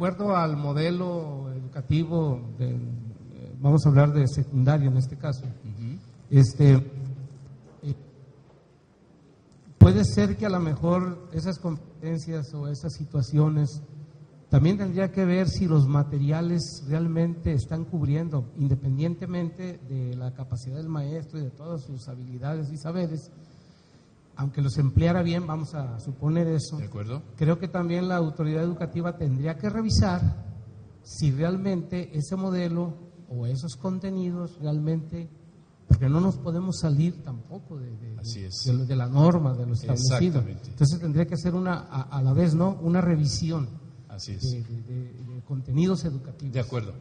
acuerdo al modelo educativo, vamos a hablar de secundaria en este caso, puede ser que a lo mejor esas competencias o esas situaciones también tendría que ver si los materiales realmente están cubriendo, independientemente de la capacidad del maestro y de todas sus habilidades y saberes, aunque los empleara bien, vamos a suponer eso. ¿De acuerdo? Creo que también la autoridad educativa tendría que revisar si realmente ese modelo o esos contenidos realmente, porque no nos podemos salir tampoco de la norma, de lo establecido. Entonces tendría que hacer a la vez, ¿no?, una revisión. Así es. De contenidos educativos. De acuerdo.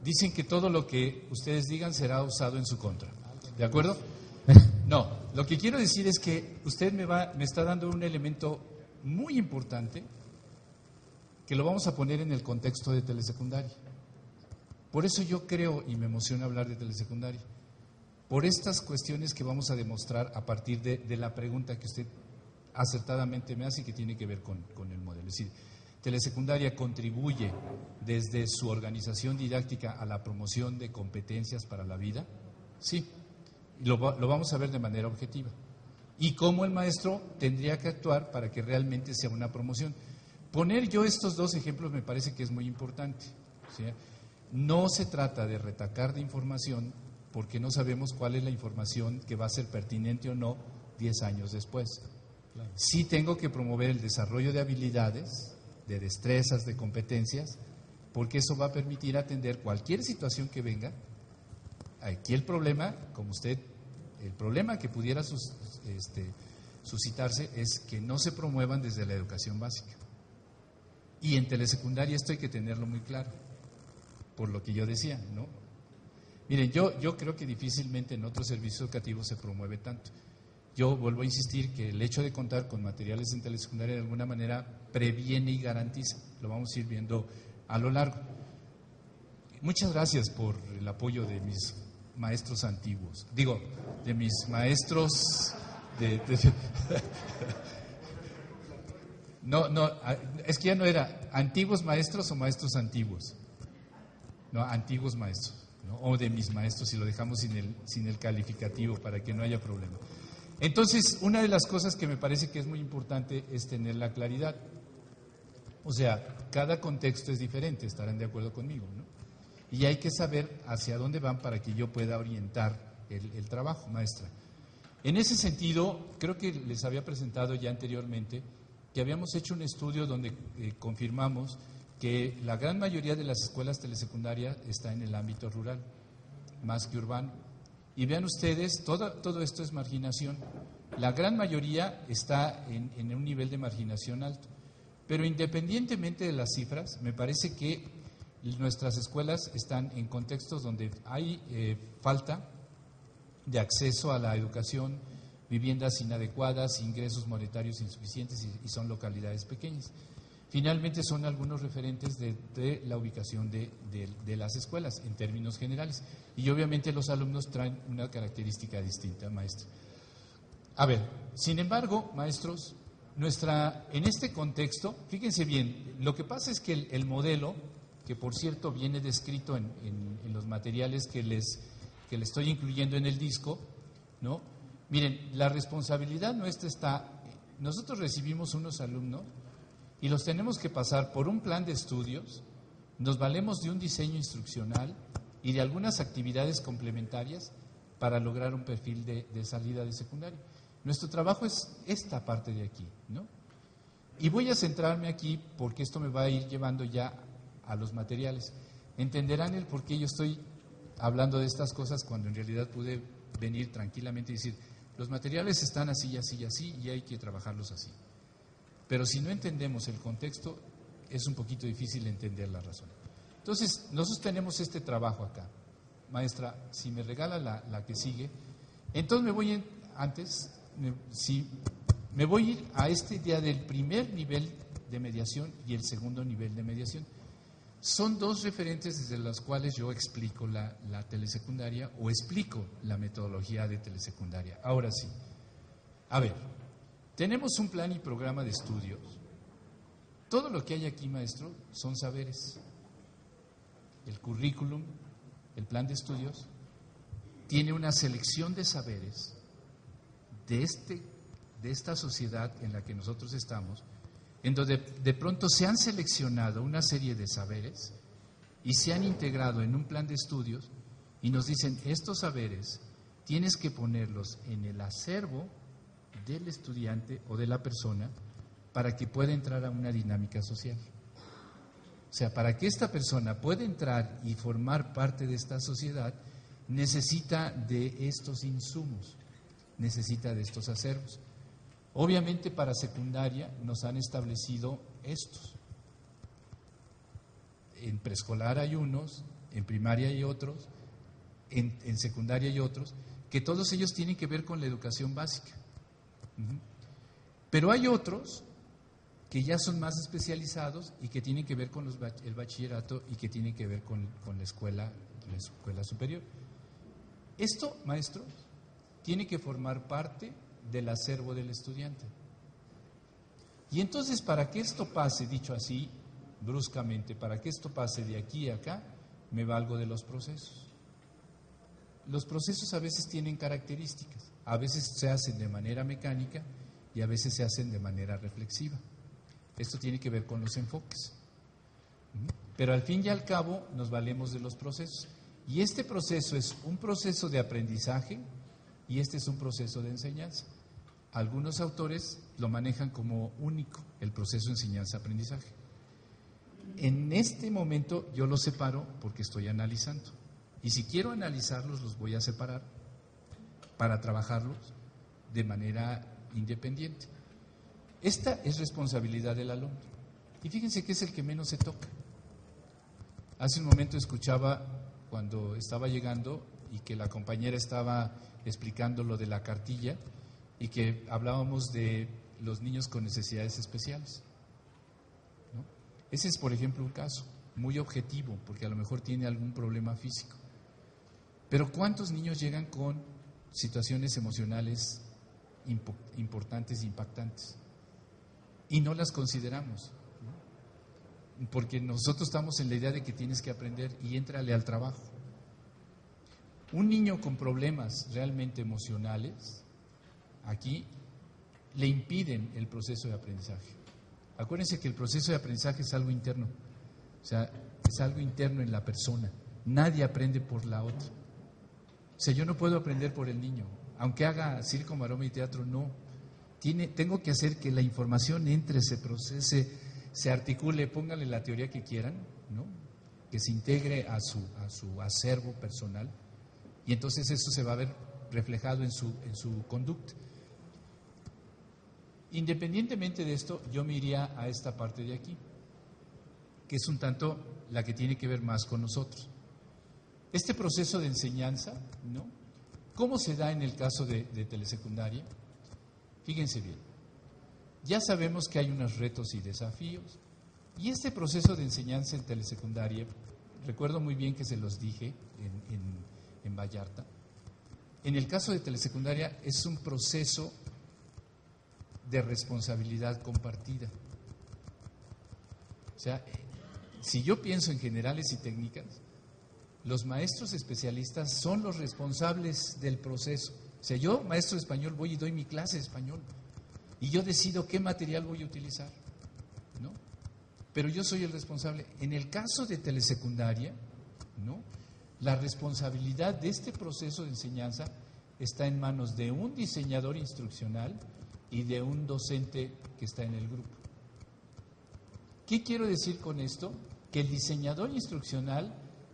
Dicen que todo lo que ustedes digan será usado en su contra. ¿De acuerdo? No, lo que quiero decir es que usted me está dando un elemento muy importante que lo vamos a poner en el contexto de telesecundaria. Por eso yo creo y me emociona hablar de telesecundaria. Por estas cuestiones que vamos a demostrar a partir de la pregunta que usted acertadamente me hace y que tiene que ver con el modelo. Es decir, telesecundaria contribuye desde su organización didáctica a la promoción de competencias para la vida. Sí, lo vamos a ver de manera objetiva. Y cómo el maestro tendría que actuar para que realmente sea una promoción. Poner yo estos dos ejemplos me parece que es muy importante. ¿Sí? No se trata de retacar de información porque no sabemos cuál es la información que va a ser pertinente o no 10 años después. Claro. Sí tengo que promover el desarrollo de habilidades, de destrezas, de competencias, porque eso va a permitir atender cualquier situación que venga. Aquí el problema, el problema que pudiera suscitarse es que no se promuevan desde la educación básica. Y en telesecundaria esto hay que tenerlo muy claro, por lo que yo decía, ¿no? Miren, yo creo que difícilmente en otros servicios educativos se promueve tanto. Yo vuelvo a insistir que el hecho de contar con materiales en telesecundaria de alguna manera previene y garantiza. Lo vamos a ir viendo a lo largo. Muchas gracias por el apoyo de mis maestros antiguos. Digo, de mis maestros No, es que ya no era antiguos maestros o maestros antiguos. No, antiguos maestros, ¿no? O de mis maestros, si lo dejamos sin el calificativo para que no haya problema. Entonces, una de las cosas que me parece que es muy importante es tener la claridad. O sea, cada contexto es diferente, estarán de acuerdo conmigo, ¿no? Y hay que saber hacia dónde van para que yo pueda orientar el trabajo, maestra. En ese sentido, creo que les había presentado ya anteriormente que habíamos hecho un estudio donde confirmamos que la gran mayoría de las escuelas telesecundarias está en el ámbito rural, más que urbano. Y vean ustedes, todo esto es marginación. La gran mayoría está en un nivel de marginación alto. Pero independientemente de las cifras, me parece que nuestras escuelas están en contextos donde hay falta de acceso a la educación, viviendas inadecuadas, ingresos monetarios insuficientes y son localidades pequeñas. Finalmente son algunos referentes de la ubicación de las escuelas en términos generales. Y obviamente los alumnos traen una característica distinta, maestra. A ver, sin embargo, maestros, en este contexto, fíjense bien, lo que pasa es que el modelo, que por cierto viene descrito en los materiales que le estoy incluyendo en el disco, ¿no? Miren, la responsabilidad nuestra está, nosotros recibimos unos alumnos y los tenemos que pasar por un plan de estudios, nos valemos de un diseño instruccional y de algunas actividades complementarias para lograr un perfil de salida de secundaria. Nuestro trabajo es esta parte de aquí, ¿no? Y voy a centrarme aquí porque esto me va a ir llevando ya a los materiales. Entenderán el por qué yo estoy hablando de estas cosas cuando en realidad pude venir tranquilamente y decir, los materiales están así, así, así y hay que trabajarlos así. Pero si no entendemos el contexto, es un poquito difícil entender la razón. Entonces, nosotros tenemos este trabajo acá. Maestra, si me regala la que sigue, entonces me voy me voy a ir a este día del primer nivel de mediación y el segundo nivel de mediación. Son dos referentes desde los cuales yo explico la telesecundaria o explico la metodología de telesecundaria. Ahora sí, a ver, tenemos un plan y programa de estudios. Todo lo que hay aquí, maestro, son saberes. El currículum, el plan de estudios, tiene una selección de saberes de esta sociedad en la que nosotros estamos, en donde de pronto se han seleccionado una serie de saberes y se han integrado en un plan de estudios y nos dicen, estos saberes tienes que ponerlos en el acervo del estudiante o de la persona para que pueda entrar a una dinámica social. O sea, para que esta persona pueda entrar y formar parte de esta sociedad, necesita de estos insumos, necesita de estos acervos. Obviamente para secundaria nos han establecido estos. En preescolar hay unos, en primaria hay otros, en secundaria hay otros, que todos ellos tienen que ver con la educación básica. Pero hay otros que ya son más especializados y que tienen que ver con el bachillerato y que tienen que ver con la escuela superior. Esto, maestros, tiene que formar parte del acervo del estudiante. Y entonces, para que esto pase, dicho así, bruscamente, para que esto pase de aquí a acá, me valgo de los procesos. Los procesos a veces tienen características, a veces se hacen de manera mecánica y a veces se hacen de manera reflexiva. Esto tiene que ver con los enfoques. Pero al fin y al cabo nos valemos de los procesos. Y este proceso es un proceso de aprendizaje y este es un proceso de enseñanza. Algunos autores lo manejan como único, el proceso de enseñanza-aprendizaje. En este momento yo los separo porque estoy analizando. Y si quiero analizarlos, los voy a separar para trabajarlos de manera independiente. Esta es responsabilidad del alumno. Y fíjense que es el que menos se toca. Hace un momento escuchaba cuando estaba llegando y que la compañera estaba explicando lo de la cartilla y que hablábamos de los niños con necesidades especiales, ¿no? Ese es, por ejemplo, un caso muy objetivo, porque a lo mejor tiene algún problema físico. Pero ¿cuántos niños llegan con situaciones emocionales importantes, impactantes? Y no las consideramos, ¿no? Porque nosotros estamos en la idea de que tienes que aprender y éntrale al trabajo. Un niño con problemas realmente emocionales, aquí le impiden el proceso de aprendizaje. Acuérdense que el proceso de aprendizaje es algo interno, o sea, es algo interno en la persona. Nadie aprende por la otra. O sea, yo no puedo aprender por el niño, aunque haga circo, maroma y teatro, no. Tengo que hacer que la información entre, se procese, se articule, pónganle la teoría que quieran, ¿no? Que se integre a su acervo personal y entonces eso se va a ver reflejado en su conducta. Independientemente de esto, yo me iría a esta parte de aquí, que es un tanto la que tiene que ver más con nosotros. Este proceso de enseñanza, ¿no? ¿Cómo se da en el caso de telesecundaria? Fíjense bien, ya sabemos que hay unos retos y desafíos, y este proceso de enseñanza en telesecundaria, recuerdo muy bien que se los dije en Vallarta, en el caso de telesecundaria es un proceso de responsabilidad compartida. O sea, si yo pienso en generales y técnicas, los maestros especialistas son los responsables del proceso. O sea, yo, maestro de español, voy y doy mi clase de español y yo decido qué material voy a utilizar, ¿no? Pero yo soy el responsable. En el caso de telesecundaria, ¿no? La responsabilidad de este proceso de enseñanza está en manos de un diseñador instruccional y de un docente que está en el grupo. ¿Qué quiero decir con esto? Que el diseñador instruccional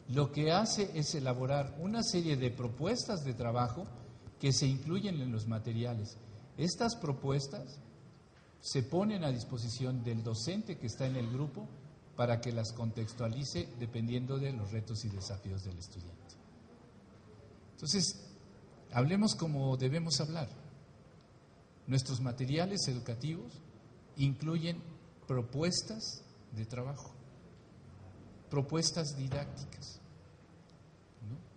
lo que hace es elaborar una serie de propuestas de trabajo que se incluyen en los materiales. Estas propuestas se ponen a disposición del docente que está en el grupo para que las contextualice dependiendo de los retos y desafíos del estudiante. Entonces, hablemos como debemos hablar. Nuestros materiales educativos incluyen propuestas de trabajo, propuestas didácticas, ¿no?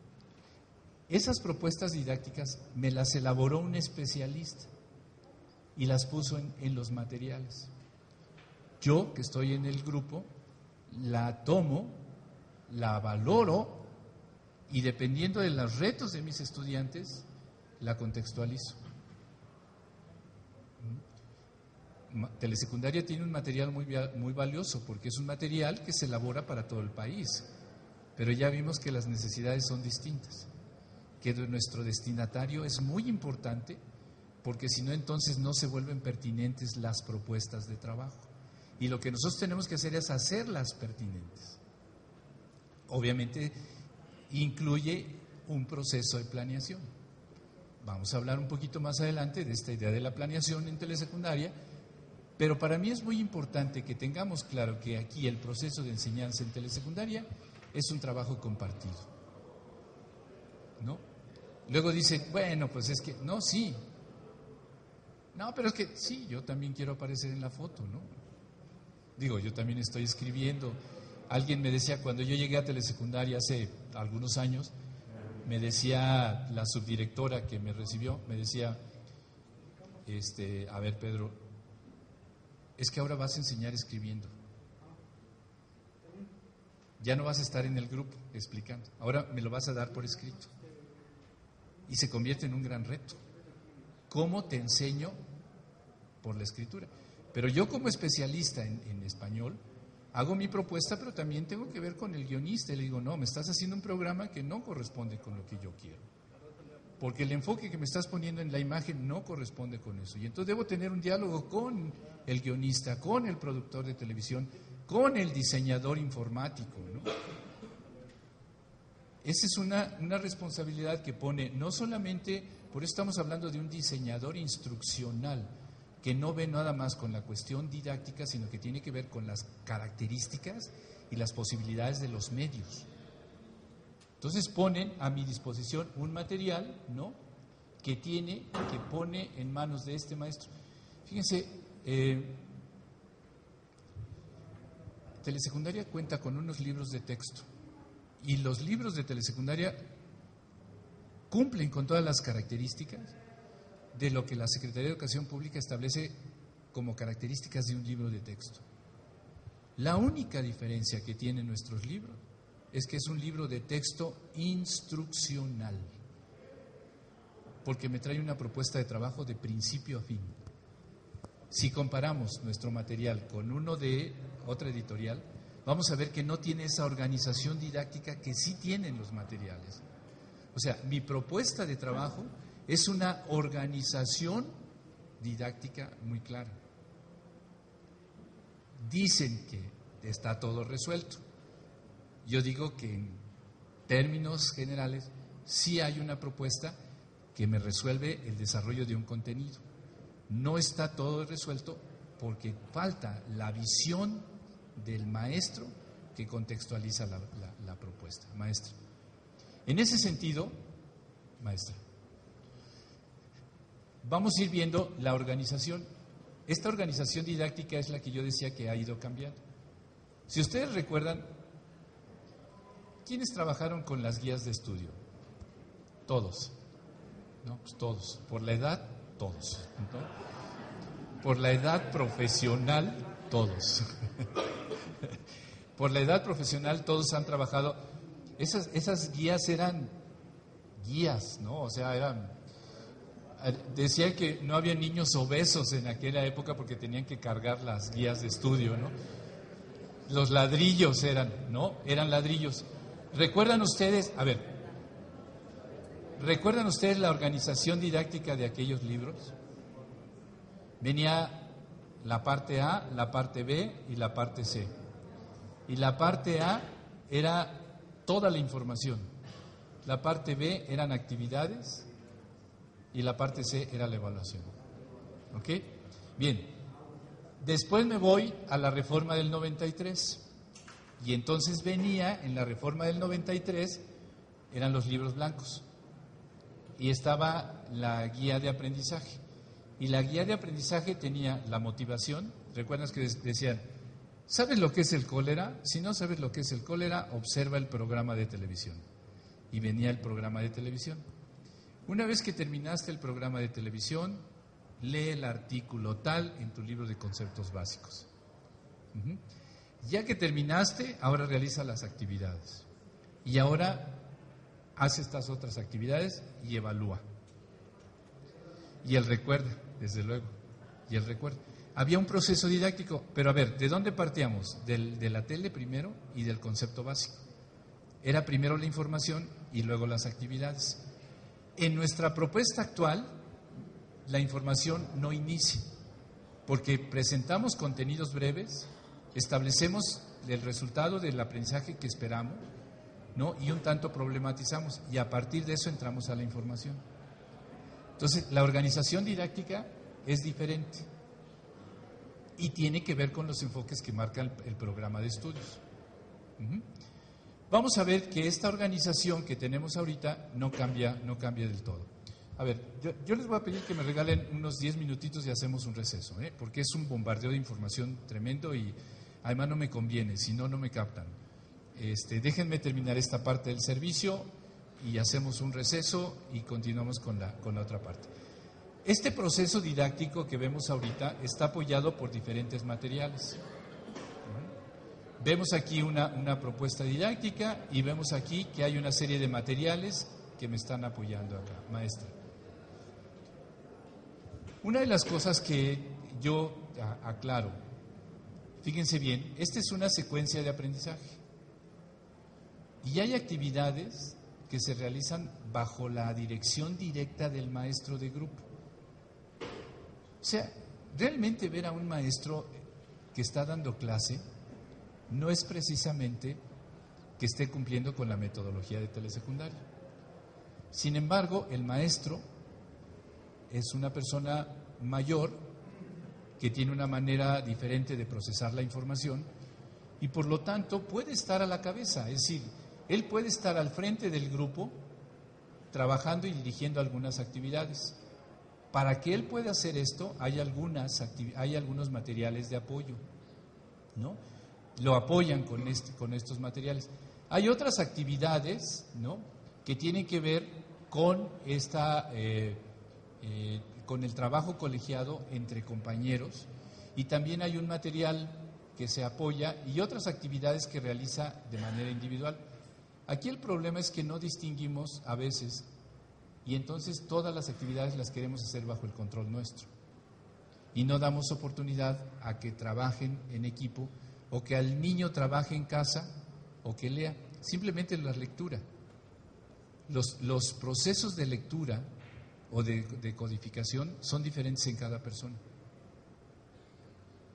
Esas propuestas didácticas me las elaboró un especialista y las puso en los materiales. yo que estoy en el grupo, la tomo, la valoro y dependiendo de los retos de mis estudiantes, la contextualizo. Telesecundaria tiene un material muy valioso porque es un material que se elabora para todo el país, pero ya vimos que las necesidades son distintas, que nuestro destinatario es muy importante porque si no entonces no se vuelven pertinentes las propuestas de trabajo y lo que nosotros tenemos que hacer es hacerlas pertinentes. Obviamente incluye un proceso de planeación. Vamos a hablar un poquito más adelante de esta idea de la planeación en telesecundaria, pero para mí es muy importante que tengamos claro que aquí el proceso de enseñanza en telesecundaria es un trabajo compartido, ¿no? Luego dicen, bueno, pues es que, no, sí. No, pero es que, sí, yo también quiero aparecer en la foto, ¿no? Digo, yo también estoy escribiendo. Alguien me decía, cuando yo llegué a telesecundaria hace algunos años, me decía la subdirectora que me recibió, me decía, a ver, Pedro, es que ahora vas a enseñar escribiendo. Ya no vas a estar en el grupo explicando, ahora me lo vas a dar por escrito. Y se convierte en un gran reto. ¿Cómo te enseño por la escritura? Pero yo como especialista en español, hago mi propuesta, pero también tengo que ver con el guionista. Y le digo, no, me estás haciendo un programa que no corresponde con lo que yo quiero. Porque el enfoque que me estás poniendo en la imagen no corresponde con eso. Y entonces debo tener un diálogo con el guionista, con el productor de televisión, con el diseñador informático, ¿no? Esa es una responsabilidad que pone, no solamente, por eso estamos hablando de un diseñador instruccional, que no ve nada más con la cuestión didáctica, sino que tiene que ver con las características y las posibilidades de los medios. Entonces ponen a mi disposición un material, ¿no?, que pone en manos de este maestro. Fíjense, telesecundaria cuenta con unos libros de texto y los libros de telesecundaria cumplen con todas las características de lo que la Secretaría de Educación Pública establece como características de un libro de texto. La única diferencia que tienen nuestros libros es que es un libro de texto instruccional, porque me trae una propuesta de trabajo de principio a fin. Si comparamos nuestro material con uno de otra editorial, vamos a ver que no tiene esa organización didáctica que sí tienen los materiales. O sea, mi propuesta de trabajo es una organización didáctica muy clara. Dicen que está todo resuelto. Yo digo que en términos generales sí hay una propuesta que me resuelve el desarrollo de un contenido. No está todo resuelto porque falta la visión del maestro que contextualiza la propuesta. Maestra. En ese sentido, maestra, vamos a ir viendo la organización. Esta organización didáctica es la que yo decía que ha ido cambiando. Si ustedes recuerdan, ¿quiénes trabajaron con las guías de estudio? Todos, ¿no? Pues todos. Por la edad, todos, ¿no? Por la edad profesional, todos. Por la edad profesional, todos han trabajado. Esas guías eran guías, ¿no? O sea, decía que no había niños obesos en aquella época porque tenían que cargar las guías de estudio, ¿no? Los ladrillos eran, ¿no? Eran ladrillos. ¿Recuerdan ustedes la organización didáctica de aquellos libros? Venía la parte A, la parte B y la parte C. Y la parte A era toda la información. La parte B eran actividades y la parte C era la evaluación. ¿Ok? Bien. Después me voy a la reforma del 93. Y entonces venía en la reforma del 93, eran los libros blancos. Y estaba la guía de aprendizaje. Y la guía de aprendizaje tenía la motivación. ¿Recuerdas que decían, ¿sabes lo que es el cólera? Si no sabes lo que es el cólera, observa el programa de televisión. Y venía el programa de televisión. Una vez que terminaste el programa de televisión, lee el artículo tal en tu libro de conceptos básicos. Ujú. Ya que terminaste, ahora realiza las actividades. Y ahora hace estas otras actividades y evalúa. Y él recuerda, desde luego. Y él recuerda. Había un proceso didáctico, pero a ver, ¿de dónde partíamos? De la tele primero y del concepto básico. Era primero la información y luego las actividades. En nuestra propuesta actual, la información no inicia, porque presentamos contenidos breves, establecemos el resultado del aprendizaje que esperamos, ¿no? Y un tanto problematizamos, y a partir de eso entramos a la información. Entonces, la organización didáctica es diferente y tiene que ver con los enfoques que marca el programa de estudios. Vamos a ver que esta organización que tenemos ahorita no cambia del todo. A ver, yo les voy a pedir que me regalen unos 10 minutitos y hacemos un receso, porque es un bombardeo de información tremendo y además no me conviene, si no, no me captan. Déjenme terminar esta parte del servicio y hacemos un receso y continuamos con la otra parte. Este proceso didáctico que vemos ahorita está apoyado por diferentes materiales. Vemos aquí una propuesta didáctica y vemos aquí que hay una serie de materiales que me están apoyando acá, maestra. Una de las cosas que yo aclaro, fíjense bien, esta es una secuencia de aprendizaje y hay actividades que se realizan bajo la dirección directa del maestro de grupo. O sea, realmente ver a un maestro que está dando clase no es precisamente que esté cumpliendo con la metodología de telesecundaria. Sin embargo, el maestro es una persona mayor que tiene una manera diferente de procesar la información y por lo tanto puede estar a la cabeza, es decir, él puede estar al frente del grupo trabajando y dirigiendo algunas actividades. Para que él pueda hacer esto, hay algunos materiales de apoyo, ¿no? Lo apoyan con estos materiales. Hay otras actividades, ¿no?, que tienen que ver con con el trabajo colegiado entre compañeros, y también hay un material que se apoya y otras actividades que realiza de manera individual. Aquí el problema es que no distinguimos a veces, y entonces todas las actividades las queremos hacer bajo el control nuestro y no damos oportunidad a que trabajen en equipo o que al niño trabaje en casa o que lea. Simplemente la lectura. Los procesos de lectura o de codificación son diferentes en cada persona.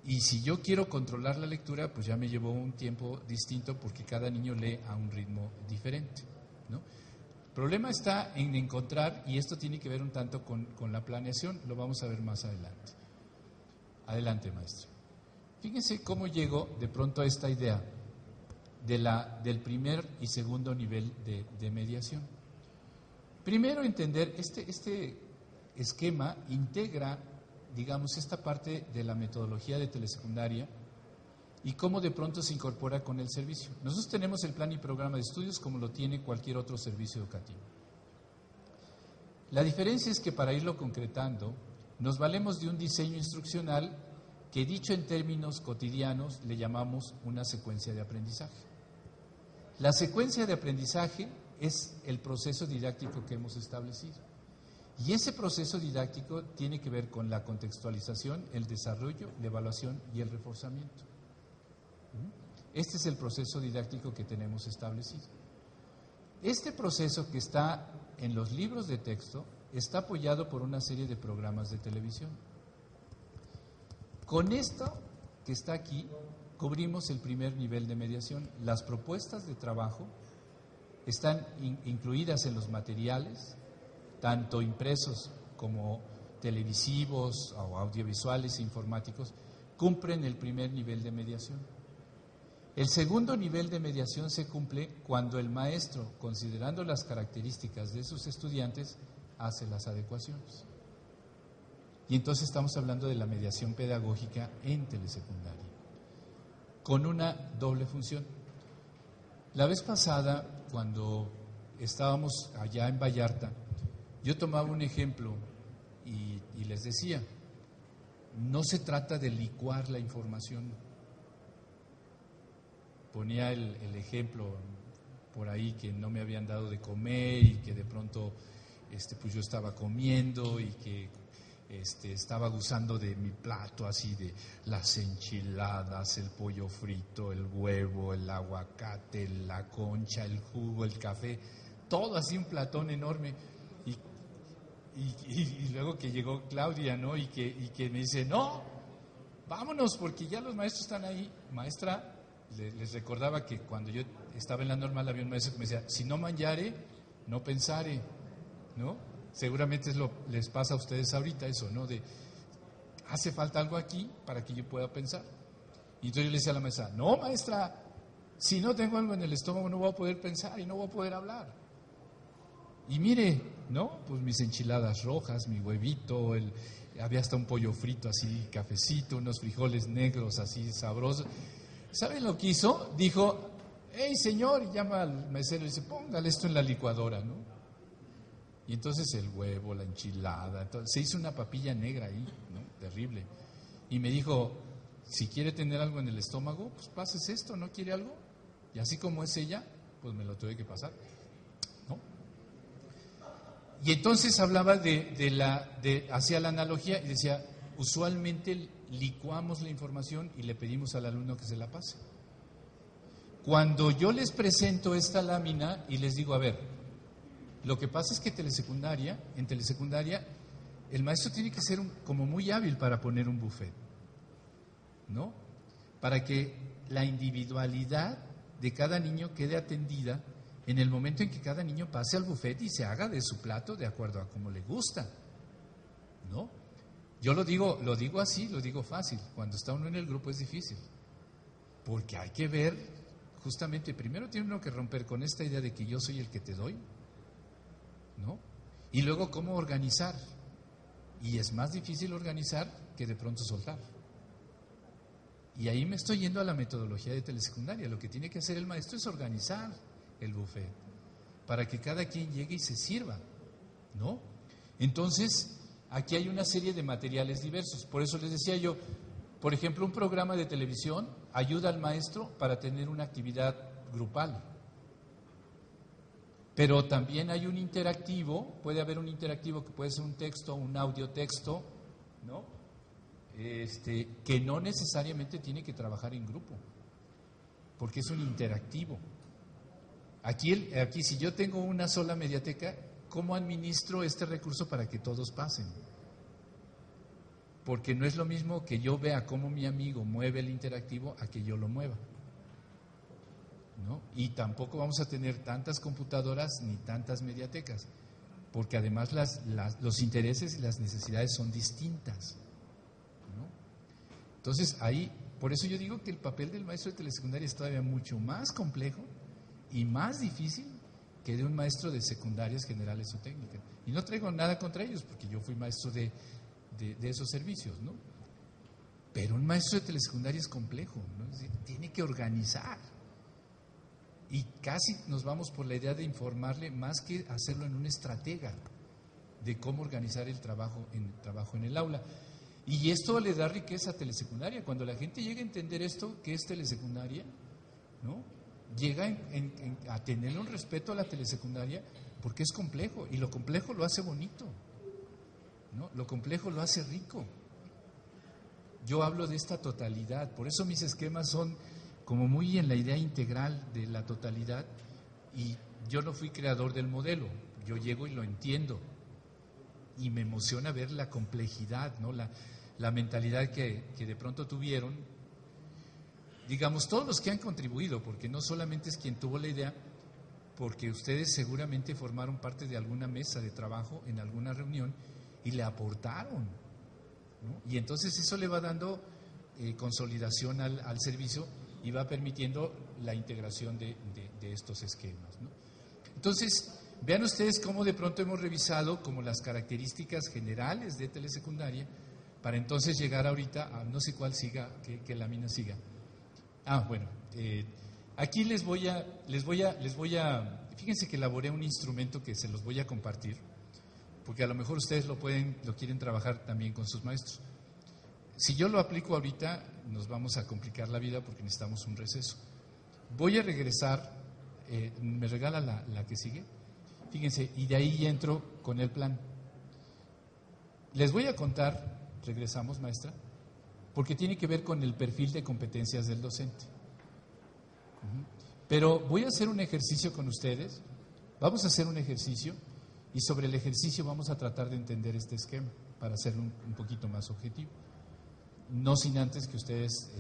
Y si yo quiero controlar la lectura, pues ya me llevó un tiempo distinto porque cada niño lee a un ritmo diferente, ¿no? El problema está en encontrar, y esto tiene que ver un tanto con la planeación, lo vamos a ver más adelante. Adelante, maestro. Fíjense cómo llegó de pronto a esta idea del primer y segundo nivel de mediación. Primero, entender, este esquema integra, digamos, esta parte de la metodología de telesecundaria y cómo de pronto se incorpora con el servicio. Nosotros tenemos el plan y programa de estudios como lo tiene cualquier otro servicio educativo. La diferencia es que para irlo concretando, nos valemos de un diseño instruccional que, dicho en términos cotidianos, le llamamos una secuencia de aprendizaje. La secuencia de aprendizaje es el proceso didáctico que hemos establecido. Y ese proceso didáctico tiene que ver con la contextualización, el desarrollo, la evaluación y el reforzamiento. Este es el proceso didáctico que tenemos establecido. Este proceso que está en los libros de texto está apoyado por una serie de programas de televisión. Con esto que está aquí, cubrimos el primer nivel de mediación. Las propuestas de trabajo están incluidas en los materiales, tanto impresos como televisivos o audiovisuales e informáticos, cumplen el primer nivel de mediación. El segundo nivel de mediación se cumple cuando el maestro, considerando las características de sus estudiantes, hace las adecuaciones. Y entonces estamos hablando de la mediación pedagógica en telesecundaria, con una doble función. La vez pasada, cuando estábamos allá en Vallarta, yo tomaba un ejemplo y les decía, no se trata de licuar la información, ponía el ejemplo por ahí que no me habían dado de comer y que de pronto pues yo estaba comiendo y que estaba gozando de mi plato, así de las enchiladas, el pollo frito, el huevo, el aguacate, la concha, el jugo, el café, todo así un platón enorme. Y luego que llegó Claudia, ¿no? Y que me dice, no, vámonos porque ya los maestros están ahí. Maestra, les recordaba que cuando yo estaba en la normal había un maestro que me decía, si no mangiare, no pensare, ¿no? Seguramente les pasa a ustedes ahorita eso, ¿no? De, hace falta algo aquí para que yo pueda pensar. Y entonces yo le decía a la maestra, no, maestra, si no tengo algo en el estómago no voy a poder pensar y no voy a poder hablar. Y mire, ¿no? Pues mis enchiladas rojas, mi huevito, había hasta un pollo frito así, cafecito, unos frijoles negros así sabrosos. ¿Saben lo que hizo? Dijo, hey señor, y llama al mesero y dice, póngale esto en la licuadora, ¿no? Y entonces el huevo, la enchilada, se hizo una papilla negra ahí, ¿no? Terrible. Y me dijo, si quiere tener algo en el estómago, pues pases esto, ¿no quiere algo? Y así como es ella, pues me lo tuve que pasar, ¿no? Y entonces hablaba hacía la analogía y decía, usualmente licuamos la información y le pedimos al alumno que se la pase. Cuando yo les presento esta lámina y les digo, a ver, lo que pasa es que en telesecundaria, el maestro tiene que ser como muy hábil para poner un buffet, ¿no? Para que la individualidad de cada niño quede atendida en el momento en que cada niño pase al buffet y se haga de su plato de acuerdo a cómo le gusta, ¿no? Yo lo digo así, lo digo fácil. Cuando está uno en el grupo es difícil, porque hay que ver, justamente, primero tiene uno que romper con esta idea de que yo soy el que te doy, ¿no? Y luego cómo organizar. Y es más difícil organizar que de pronto soltar. Y ahí me estoy yendo a la metodología de telesecundaria. Lo que tiene que hacer el maestro es organizar el buffet para que cada quien llegue y se sirva, ¿no? Entonces, aquí hay una serie de materiales diversos. Por eso les decía yo, por ejemplo, un programa de televisión ayuda al maestro para tener una actividad grupal. Pero también hay un interactivo, puede haber un interactivo que puede ser un texto, un audio texto, ¿no? Que no necesariamente tiene que trabajar en grupo, porque es un interactivo. Aquí si yo tengo una sola mediateca, ¿cómo administro este recurso para que todos pasen? Porque no es lo mismo que yo vea cómo mi amigo mueve el interactivo a que yo lo mueva, ¿no? Y tampoco vamos a tener tantas computadoras ni tantas mediatecas, porque además los intereses y las necesidades son distintas, ¿no? Entonces ahí, por eso yo digo que el papel del maestro de telesecundaria es todavía mucho más complejo y más difícil que de un maestro de secundarias generales o técnicas. Y no traigo nada contra ellos, porque yo fui maestro de esos servicios, ¿no? Pero un maestro de telesecundaria es complejo, ¿no? Es decir, tiene que organizar. Y casi nos vamos por la idea de informarle más que hacerlo en una estratega de cómo organizar el trabajo en el aula. Y esto le da riqueza a telesecundaria. Cuando la gente llega a entender esto, ¿qué es telesecundaria?, ¿no? Llega a tener un respeto a la telesecundaria porque es complejo. Y lo complejo lo hace bonito, ¿no? Lo complejo lo hace rico. Yo hablo de esta totalidad. Por eso mis esquemas son como muy en la idea integral de la totalidad, y yo no fui creador del modelo, yo llego y lo entiendo, y me emociona ver la complejidad, ¿no? La mentalidad que de pronto tuvieron, digamos, todos los que han contribuido, porque no solamente es quien tuvo la idea, porque ustedes seguramente formaron parte de alguna mesa de trabajo en alguna reunión y le aportaron, ¿no? Y entonces eso le va dando consolidación al servicio y va permitiendo la integración de estos esquemas, ¿no? Entonces, vean ustedes cómo de pronto hemos revisado como las características generales de telesecundaria para entonces llegar ahorita a no sé cuál siga, qué lámina siga. Bueno, aquí les voy a, fíjense que elaboré un instrumento que se los voy a compartir, porque a lo mejor ustedes lo quieren trabajar también con sus maestros. Si yo lo aplico ahorita, nos vamos a complicar la vida porque necesitamos un receso. Voy a regresar, ¿me regala la que sigue? Fíjense, y de ahí entro con el plan. Les voy a contar, regresamos maestra, porque tiene que ver con el perfil de competencias del docente. Pero voy a hacer un ejercicio con ustedes, vamos a hacer un ejercicio y sobre el ejercicio vamos a tratar de entender este esquema para hacerlo un poquito más objetivo. No sin antes que ustedes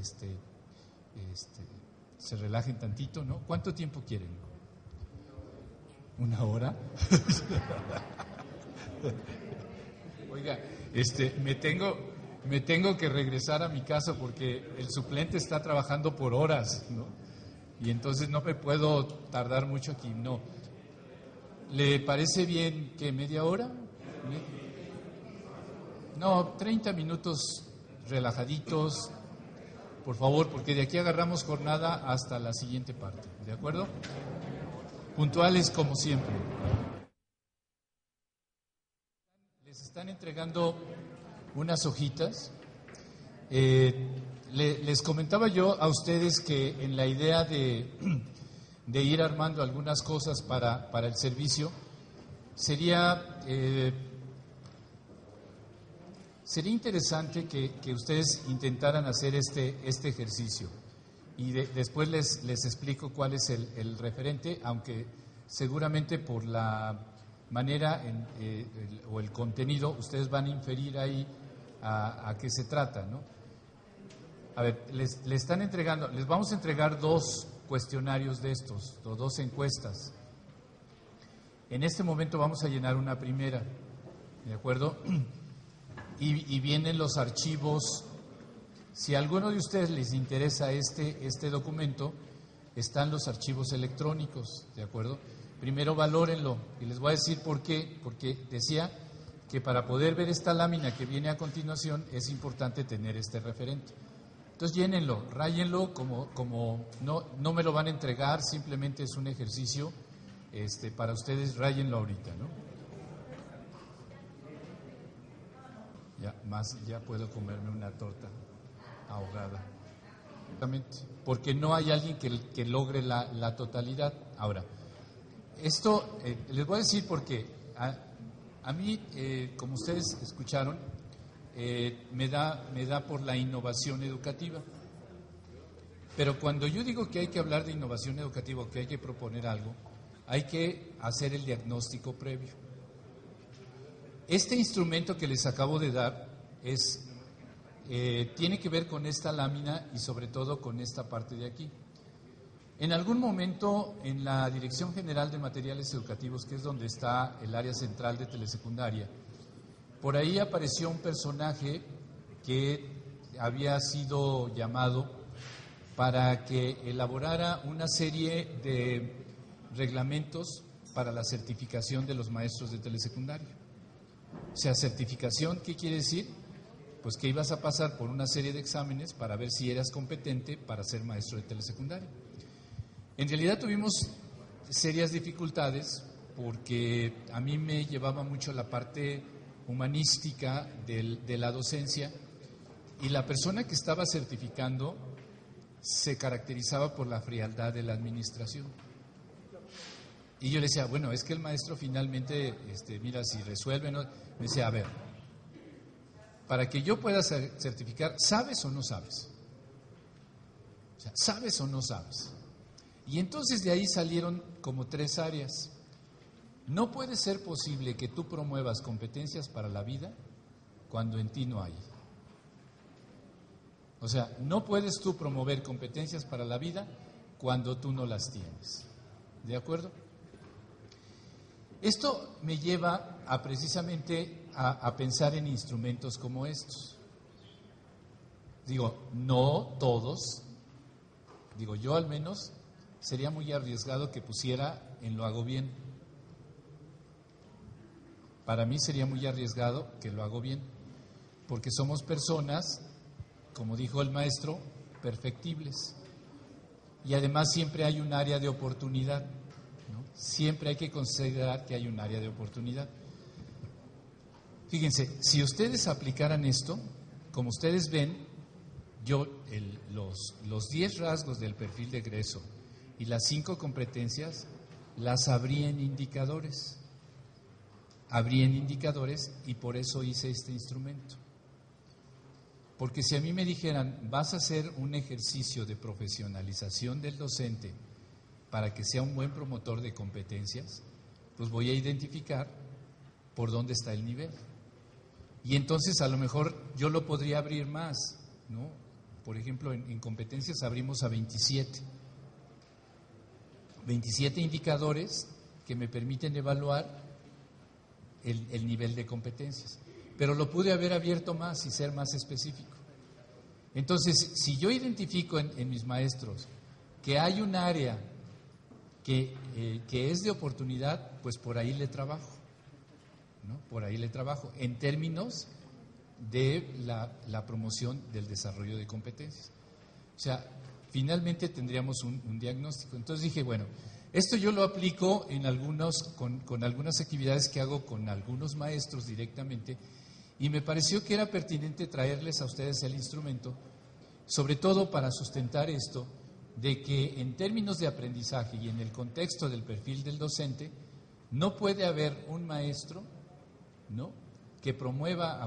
se relajen tantito, ¿no? ¿Cuánto tiempo quieren? ¿Una hora? Oiga, me tengo que regresar a mi casa porque el suplente está trabajando por horas, ¿no? Y entonces no me puedo tardar mucho aquí, no. ¿Le parece bien que media hora? No, 30 minutos relajaditos, por favor, porque de aquí agarramos jornada hasta la siguiente parte, ¿de acuerdo? Puntuales como siempre. Les están entregando unas hojitas. Les comentaba yo a ustedes que en la idea de ir armando algunas cosas para el servicio, sería interesante que ustedes intentaran hacer este ejercicio y después les explico cuál es el referente, aunque seguramente por la manera o el contenido ustedes van a inferir ahí a qué se trata, ¿no? A ver, les están entregando, les vamos a entregar 2 cuestionarios de estos, 2 encuestas. En este momento vamos a llenar una primera, ¿de acuerdo? Y vienen los archivos. Si a alguno de ustedes les interesa este documento, están los archivos electrónicos, ¿de acuerdo? Primero valórenlo, y les voy a decir por qué, porque decía que para poder ver esta lámina que viene a continuación es importante tener este referente. Entonces llénenlo, ráyenlo, como no me lo van a entregar, simplemente es un ejercicio para ustedes, ráyenlo ahorita, ¿no? Ya puedo comerme una torta ahogada. Porque no hay alguien que logre la totalidad. Ahora, esto les voy a decir porque a mí, como ustedes escucharon, me da por la innovación educativa. Pero cuando yo digo que hay que hablar de innovación educativa, que hay que proponer algo, hay que hacer el diagnóstico previo. Este instrumento que les acabo de dar tiene que ver con esta lámina y sobre todo con esta parte de aquí. En algún momento en la Dirección General de Materiales Educativos, que es donde está el área central de telesecundaria, por ahí apareció un personaje que había sido llamado para que elaborara una serie de reglamentos para la certificación de los maestros de telesecundaria. O sea, certificación, ¿qué quiere decir? Pues que ibas a pasar por una serie de exámenes para ver si eras competente para ser maestro de telesecundaria. En realidad tuvimos serias dificultades porque a mí me llevaba mucho la parte humanística de la docencia y la persona que estaba certificando se caracterizaba por la frialdad de la administración. Y yo le decía, bueno, es que el maestro finalmente, mira, si resuelve, ¿no? Me decía, a ver, para que yo pueda certificar, ¿sabes o no sabes? O sea, ¿sabes o no sabes? Y entonces de ahí salieron como 3 áreas. No puede ser posible que tú promuevas competencias para la vida cuando en ti no hay. O sea, no puedes tú promover competencias para la vida cuando tú no las tienes. ¿De acuerdo? Esto me lleva a precisamente a pensar en instrumentos como estos. Digo, no todos, digo yo al menos, sería muy arriesgado que pusiera en lo hago bien. Para mí sería muy arriesgado que lo hago bien, porque somos personas, como dijo el maestro, perfectibles. Y además siempre hay un área de oportunidad, ¿no? Siempre hay que considerar que hay un área de oportunidad. Fíjense, si ustedes aplicaran esto, como ustedes ven, yo los 10 rasgos del perfil de egreso y las 5 competencias las abrí en indicadores. Abrí en indicadores y por eso hice este instrumento. Porque si a mí me dijeran, vas a hacer un ejercicio de profesionalización del docente para que sea un buen promotor de competencias, pues voy a identificar por dónde está el nivel. Y entonces a lo mejor yo lo podría abrir más, ¿no? Por ejemplo, en competencias abrimos a 27 indicadores que me permiten evaluar el nivel de competencias. Pero lo pude haber abierto más y ser más específico. Entonces, si yo identifico en mis maestros que hay un área que es de oportunidad, pues por ahí le trabajo, ¿no? Por ahí le trabajo, en términos de la promoción del desarrollo de competencias. O sea, finalmente tendríamos un diagnóstico. Entonces dije, bueno, esto yo lo aplico en con algunas actividades que hago con algunos maestros directamente, y me pareció que era pertinente traerles a ustedes el instrumento, sobre todo para sustentar esto, de que en términos de aprendizaje y en el contexto del perfil del docente, no puede haber un maestro, ¿no?, que promueva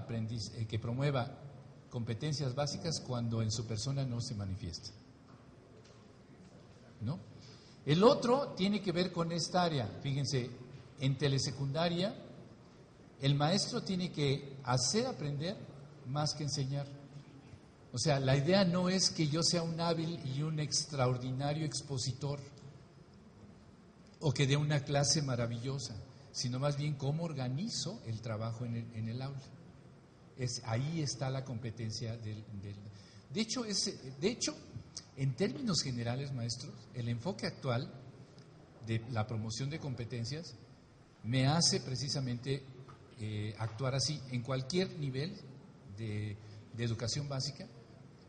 competencias básicas cuando en su persona no se manifiesta, ¿no? El otro tiene que ver con esta área. Fíjense, en telesecundaria el maestro tiene que hacer aprender más que enseñar. O sea, la idea no es que yo sea un hábil y un extraordinario expositor o que dé una clase maravillosa, sino más bien cómo organizo el trabajo en el aula. Ahí está la competencia de hecho, en términos generales, maestros, el enfoque actual de la promoción de competencias me hace precisamente actuar así en cualquier nivel de educación básica.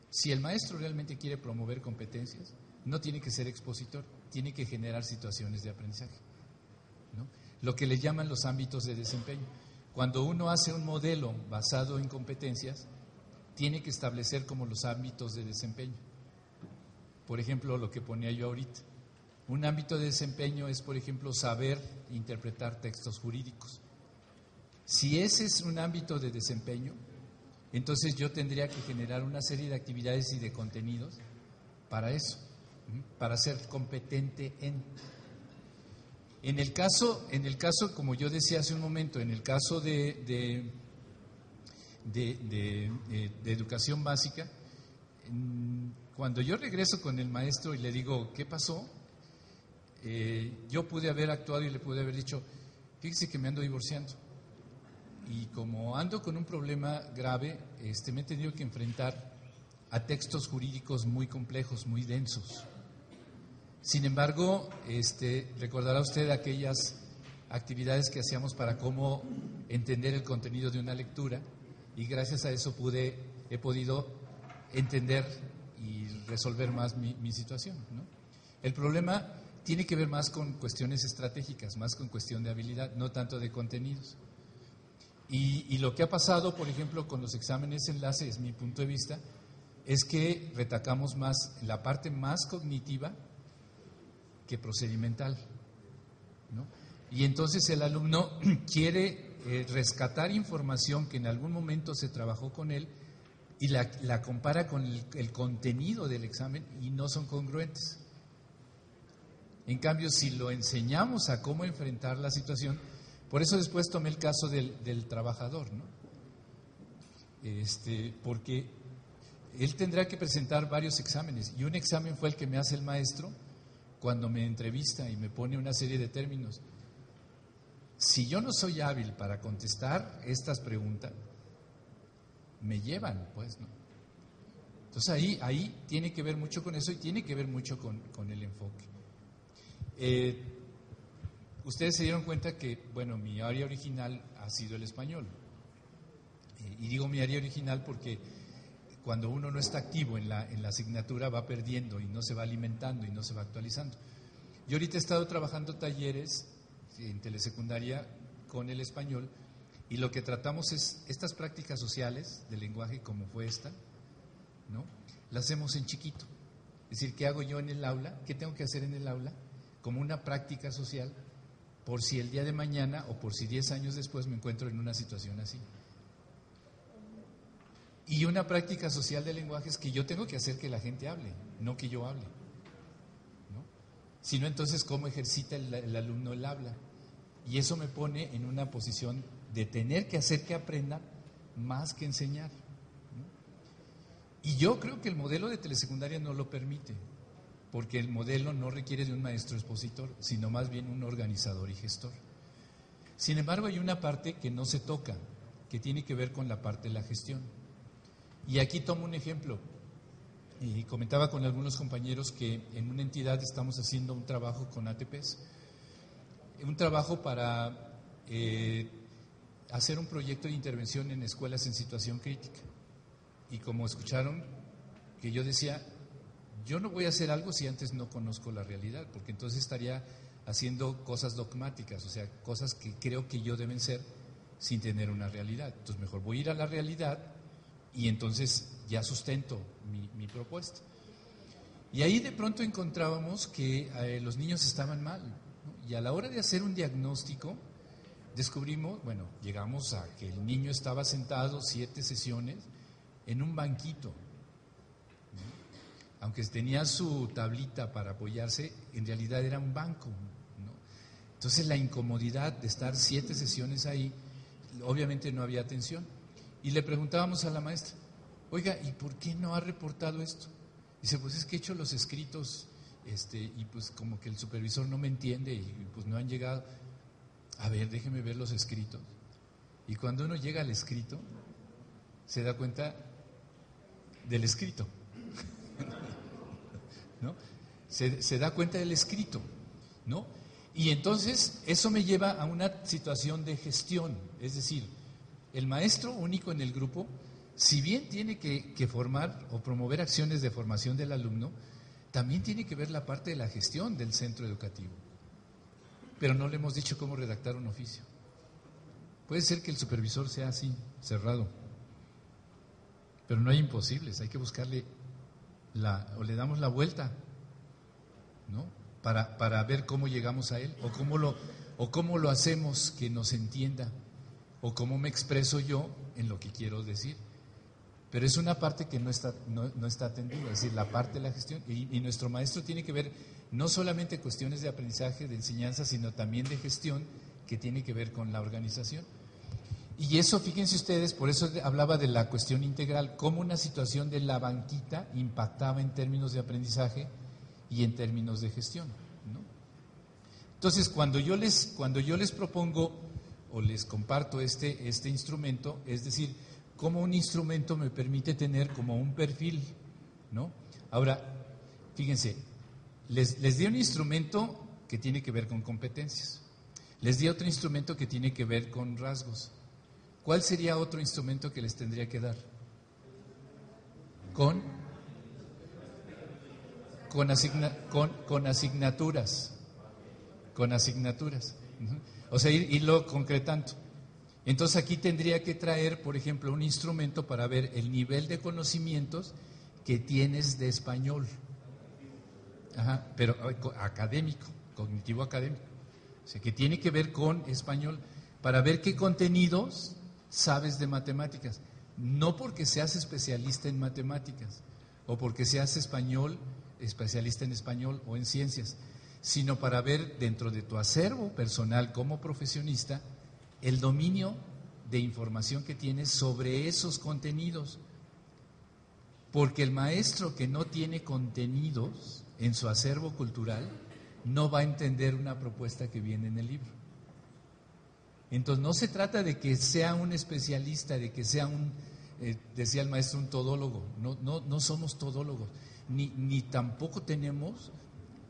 Si el maestro realmente quiere promover competencias, no tiene que ser expositor, tiene que generar situaciones de aprendizaje, ¿no? Lo que le llaman los ámbitos de desempeño. Cuando uno hace un modelo basado en competencias, tiene que establecer como los ámbitos de desempeño. Por ejemplo, lo que ponía yo ahorita. Un ámbito de desempeño es, por ejemplo, saber interpretar textos jurídicos. Si ese es un ámbito de desempeño, entonces yo tendría que generar una serie de actividades y de contenidos para eso, para ser competente en. En el caso, como yo decía hace un momento, en el caso de educación básica, cuando yo regreso con el maestro y le digo, ¿qué pasó? Yo pude haber actuado y le pude haber dicho, fíjese que me ando divorciando. Y como ando con un problema grave, me he tenido que enfrentar a textos jurídicos muy complejos, muy densos. Sin embargo, recordará usted aquellas actividades que hacíamos para cómo entender el contenido de una lectura, y gracias a eso he podido entender y resolver más mi situación, ¿no? El problema tiene que ver más con cuestiones estratégicas, más con cuestión de habilidad, no tanto de contenidos. Y lo que ha pasado, por ejemplo, con los exámenes enlace, es mi punto de vista, es que retacamos más la parte más cognitiva que procedimental, ¿no? Y entonces el alumno quiere rescatar información que en algún momento se trabajó con él y la compara con el contenido del examen y no son congruentes. En cambio, si lo enseñamos a cómo enfrentar la situación, por eso después tomé el caso del trabajador, ¿no? Porque él tendrá que presentar varios exámenes, y un examen fue el que me hace el maestro cuando me entrevista y me pone una serie de términos. Si yo no soy hábil para contestar estas preguntas, me llevan, pues, ¿no? Entonces ahí tiene que ver mucho con eso y tiene que ver mucho con el enfoque. Ustedes se dieron cuenta que, bueno, mi área original ha sido el español. Y digo mi área original porque cuando uno no está activo en la asignatura va perdiendo y no se va alimentando y no se va actualizando. Yo ahorita he estado trabajando talleres en telesecundaria con el español, y lo que tratamos es estas prácticas sociales del lenguaje, como fue esta, ¿no? Las hacemos en chiquito. Es decir, ¿qué hago yo en el aula? ¿Qué tengo que hacer en el aula? Como una práctica social, por si el día de mañana o por si 10 años después me encuentro en una situación así. Y una práctica social del lenguaje es que yo tengo que hacer que la gente hable, no que yo hable, ¿no? Si no, entonces, ¿cómo ejercita el alumno el habla? Y eso me pone en una posición de tener que hacer que aprenda más que enseñar, ¿no? Y yo creo que el modelo de telesecundaria no lo permite, porque el modelo no requiere de un maestro expositor, sino más bien un organizador y gestor. Sin embargo, hay una parte que no se toca, que tiene que ver con la parte de la gestión. Y aquí tomo un ejemplo. Y comentaba con algunos compañeros que en una entidad estamos haciendo un trabajo con ATPs, un trabajo para hacer un proyecto de intervención en escuelas en situación crítica. Y como escucharon, que yo decía, yo no voy a hacer algo si antes no conozco la realidad, porque entonces estaría haciendo cosas dogmáticas, o sea, cosas que creo que yo deben ser sin tener una realidad. Entonces mejor voy a ir a la realidad y entonces ya sustento mi propuesta. Y ahí de pronto encontrábamos que los niños estaban mal, ¿no? Y a la hora de hacer un diagnóstico, descubrimos, bueno, llegamos a que el niño estaba sentado 7 sesiones en un banquito, ¿no? Aunque tenía su tablita para apoyarse, en realidad era un banco, ¿no? Entonces la incomodidad de estar 7 sesiones ahí, obviamente no había atención. Y le preguntábamos a la maestra, oiga, ¿y por qué no ha reportado esto? Dice, pues es que he hecho los escritos y pues como que el supervisor no me entiende y pues no han llegado. A ver, déjeme ver los escritos. Y cuando uno llega al escrito, se da cuenta del escrito, ¿no? Se da cuenta del escrito, ¿no? Y entonces eso me lleva a una situación de gestión, es decir, el maestro único en el grupo, si bien tiene que formar o promover acciones de formación del alumno, también tiene que ver la parte de la gestión del centro educativo. Pero no le hemos dicho cómo redactar un oficio. Puede ser que el supervisor sea así, cerrado, pero no hay imposibles, hay que buscarle o le damos la vuelta, ¿no? Para ver cómo llegamos a él, o cómo lo hacemos que nos entienda, o cómo me expreso yo en lo que quiero decir. Pero es una parte que no está atendida, es decir, la parte de la gestión. Y nuestro maestro tiene que ver no solamente cuestiones de aprendizaje, de enseñanza, sino también de gestión, que tiene que ver con la organización. Y eso, fíjense ustedes, por eso hablaba de la cuestión integral, cómo una situación de la banquita impactaba en términos de aprendizaje y en términos de gestión, ¿no? Entonces, cuando yo les propongo o les comparto este instrumento, es decir, cómo un instrumento me permite tener como un perfil, ¿no? Ahora, fíjense, les di un instrumento que tiene que ver con competencias, les di otro instrumento que tiene que ver con rasgos. ¿Cuál sería otro instrumento que les tendría que dar? Con asignaturas. Con asignaturas. O sea, irlo concretando. Entonces aquí tendría que traer, por ejemplo, un instrumento para ver el nivel de conocimientos que tienes de español. Ajá, pero académico, cognitivo académico. O sea, que tiene que ver con español, para ver qué contenidos sabes de matemáticas. No porque seas especialista en matemáticas o porque seas especialista en español o en ciencias, sino para ver dentro de tu acervo personal como profesionista el dominio de información que tienes sobre esos contenidos. Porque el maestro que no tiene contenidos en su acervo cultural no va a entender una propuesta que viene en el libro. Entonces no se trata de que sea un especialista, de que sea decía el maestro, un todólogo. No somos todólogos, ni tampoco tenemos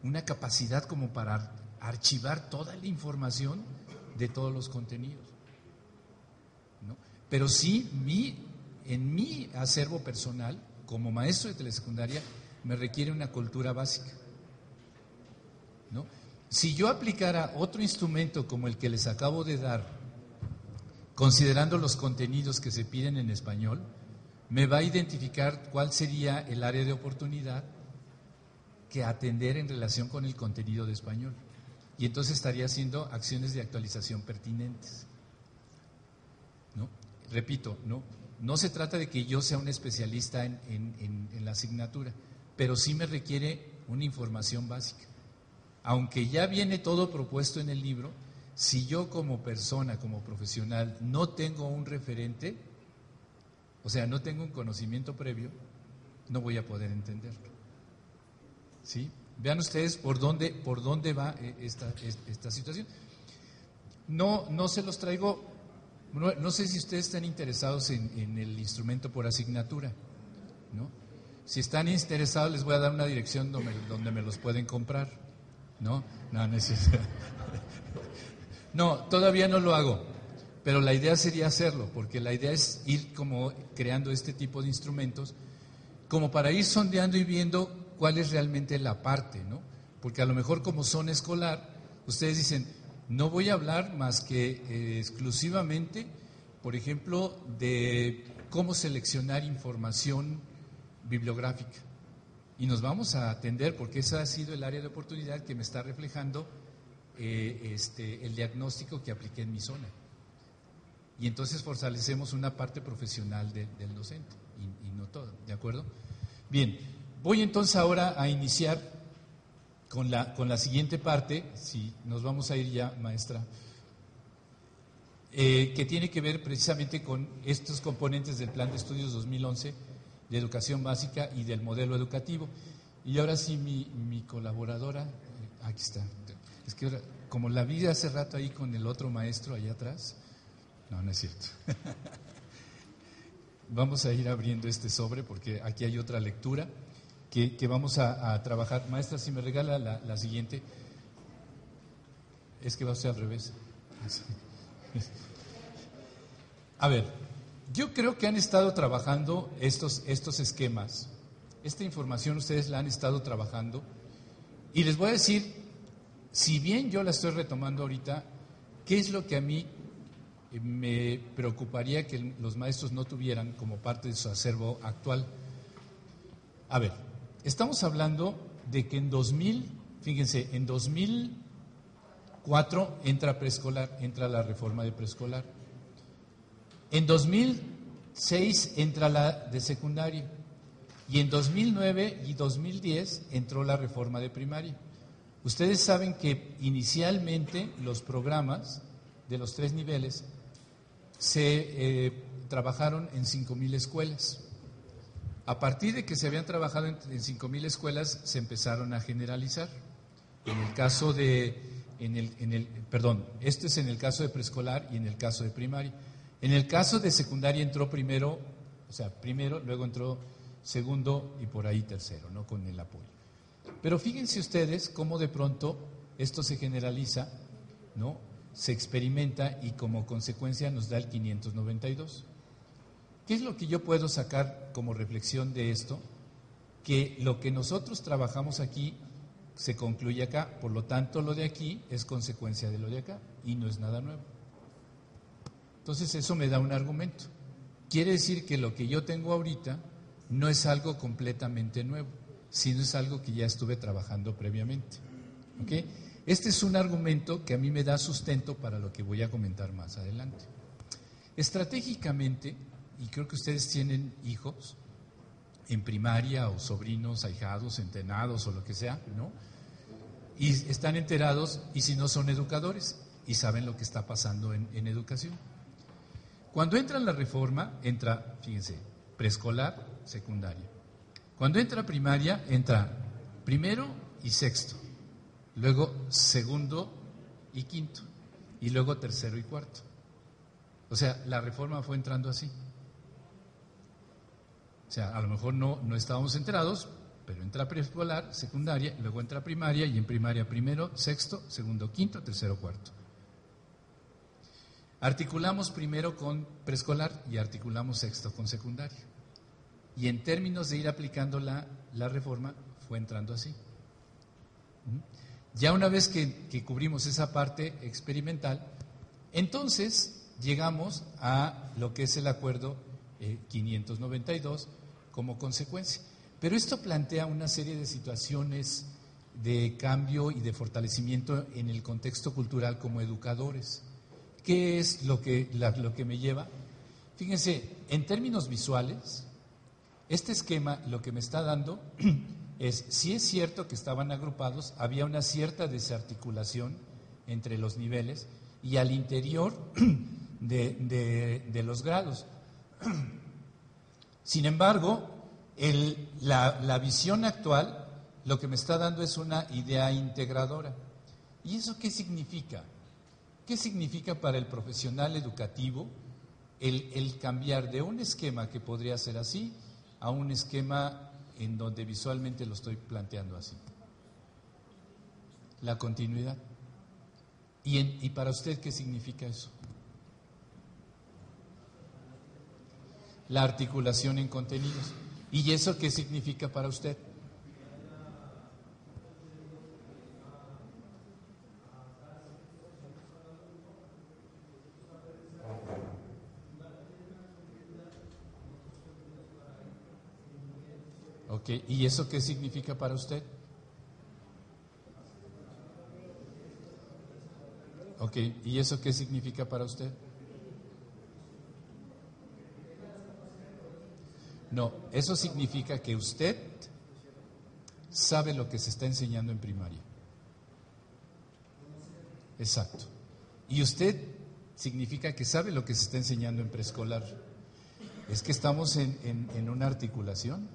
una capacidad como para archivar toda la información de todos los contenidos, ¿no? Pero sí, en mi acervo personal, como maestro de telesecundaria, me requiere una cultura básica, ¿no? Si yo aplicara otro instrumento como el que les acabo de dar, considerando los contenidos que se piden en español, me va a identificar cuál sería el área de oportunidad que atender en relación con el contenido de español. Y entonces estaría haciendo acciones de actualización pertinentes, ¿no? Repito, no se trata de que yo sea un especialista en la asignatura, pero sí me requiere una información básica. Aunque ya viene todo propuesto en el libro, si yo como persona, como profesional, no tengo un referente, o sea, no tengo un conocimiento previo, no voy a poder entenderlo. ¿Sí? Vean ustedes por dónde va esta situación. No se los traigo, no sé si ustedes están interesados en el instrumento por asignatura, ¿no? Si están interesados, les voy a dar una dirección donde me los pueden comprar, ¿no? No es cierto. No, todavía no lo hago, pero la idea sería hacerlo, porque la idea es ir como creando este tipo de instrumentos, como para ir sondeando y viendo cuál es realmente la parte, ¿no? Porque a lo mejor como zona escolar, ustedes dicen, no voy a hablar más que exclusivamente, por ejemplo, de cómo seleccionar información bibliográfica. Y nos vamos a atender, porque ese ha sido el área de oportunidad que me está reflejando el diagnóstico que apliqué en mi zona. Y entonces fortalecemos una parte profesional del docente, y no todo, ¿de acuerdo? Bien, voy entonces ahora a iniciar con la siguiente parte, si nos vamos a ir ya, maestra, que tiene que ver precisamente con estos componentes del Plan de Estudios 2011 de Educación Básica y del modelo educativo. Y ahora sí, mi colaboradora, aquí está. Es que ahora, como la vi hace rato ahí con el otro maestro allá atrás, no es cierto. Vamos a ir abriendo este sobre porque aquí hay otra lectura que vamos a trabajar. Maestra, si me regala la siguiente. Es que va a ser al revés. A ver, yo creo que han estado trabajando estos esquemas. Esta información ustedes la han estado trabajando. Y les voy a decir, si bien yo la estoy retomando ahorita, ¿qué es lo que a mí me preocuparía que los maestros no tuvieran como parte de su acervo actual? A ver, estamos hablando de que en 2004 entra preescolar, entra la reforma de preescolar. En 2006 entra la de secundaria. Y en 2009 y 2010 entró la reforma de primaria. Ustedes saben que inicialmente los programas de los 3 niveles se trabajaron en 5,000 escuelas. A partir de que se habían trabajado en 5,000 escuelas, se empezaron a generalizar. En el caso esto es en el caso de preescolar y en el caso de primaria. En el caso de secundaria entró primero, luego entró segundo y por ahí tercero, ¿no? Con el apoyo. Pero fíjense ustedes cómo de pronto esto se generaliza, ¿no? Se experimenta y como consecuencia nos da el 592. ¿Qué es lo que yo puedo sacar como reflexión de esto? Que lo que nosotros trabajamos aquí se concluye acá, por lo tanto lo de aquí es consecuencia de lo de acá y no es nada nuevo. Entonces eso me da un argumento. Quiere decir que lo que yo tengo ahorita no es algo completamente nuevo, sino es algo que ya estuve trabajando previamente. ¿Ok? Este es un argumento que a mí me da sustento para lo que voy a comentar más adelante. Estratégicamente, y creo que ustedes tienen hijos en primaria o sobrinos, ahijados, centenados o lo que sea, ¿no? Y están enterados, y si no son educadores, y saben lo que está pasando en educación. Cuando entra la reforma, entra, fíjense, preescolar, secundaria. Cuando entra primaria, entra primero y sexto, luego segundo y quinto, y luego tercero y cuarto. O sea, la reforma fue entrando así. O sea, a lo mejor no estábamos enterados, pero entra preescolar, secundaria, luego entra primaria, y en primaria primero, sexto, segundo, quinto, tercero, cuarto. Articulamos primero con preescolar y articulamos sexto con secundaria. Y en términos de ir aplicando la reforma, fue entrando así. Ya una vez que cubrimos esa parte experimental, entonces llegamos a lo que es el acuerdo 592 como consecuencia. Pero esto plantea una serie de situaciones de cambio y de fortalecimiento en el contexto cultural como educadores. ¿Qué es lo que me lleva? Fíjense, en términos visuales, este esquema lo que me está dando es, si es cierto que estaban agrupados, había una cierta desarticulación entre los niveles y al interior de los grados. Sin embargo, la visión actual lo que me está dando es una idea integradora. ¿Y eso qué significa? ¿Qué significa para el profesional educativo el cambiar de un esquema que podría ser así a un esquema en donde visualmente lo estoy planteando así? La continuidad. ¿Y para usted qué significa eso? La articulación en contenidos. ¿Y eso qué significa para usted? Ok, ¿y eso qué significa para usted? Ok, ¿y eso qué significa para usted? No, eso significa que usted sabe lo que se está enseñando en primaria. Exacto. Y usted significa que sabe lo que se está enseñando en preescolar. Es que estamos en una articulación.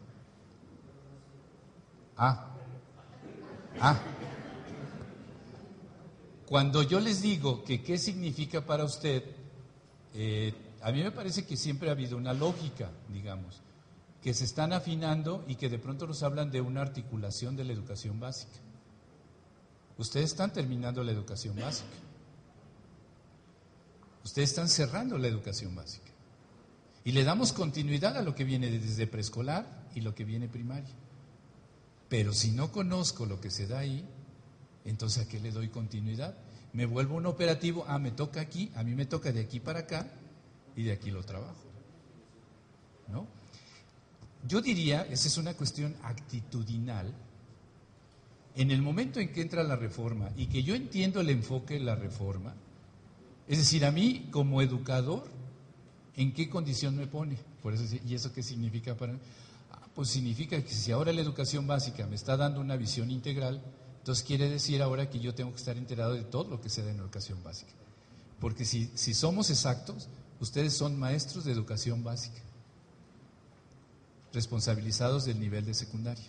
Cuando yo les digo que qué significa para usted, a mí me parece que siempre ha habido una lógica, digamos, que se están afinando y que de pronto nos hablan de una articulación de la educación básica. Ustedes están terminando la educación básica. Ustedes están cerrando la educación básica. Y le damos continuidad a lo que viene desde preescolar y lo que viene primaria. Pero si no conozco lo que se da ahí, entonces ¿a qué le doy continuidad? Me vuelvo un operativo, me toca aquí, a mí me toca de aquí para acá y de aquí lo trabajo. ¿No? Yo diría, esa es una cuestión actitudinal. En el momento en que entra la reforma y que yo entiendo el enfoque de la reforma, es decir, a mí como educador, ¿en qué condición me pone? Por eso, ¿y eso qué significa para mí? Pues significa que si ahora la educación básica me está dando una visión integral, entonces quiere decir ahora que yo tengo que estar enterado de todo lo que se da en la educación básica. Porque si somos exactos, ustedes son maestros de educación básica, responsabilizados del nivel de secundaria,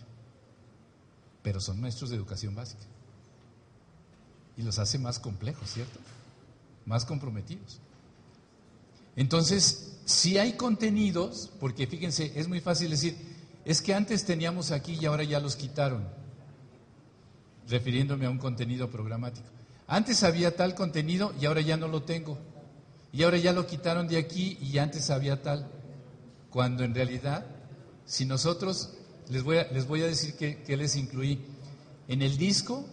pero son maestros de educación básica. Y los hace más complejos, ¿cierto? Más comprometidos. Entonces, si hay contenidos, porque fíjense, es muy fácil decir, es que antes teníamos aquí y ahora ya los quitaron, refiriéndome a un contenido programático. Antes había tal contenido y ahora ya no lo tengo. Y ahora ya lo quitaron de aquí y antes había tal. Cuando en realidad, si nosotros, les voy a decir que les incluí. En el disco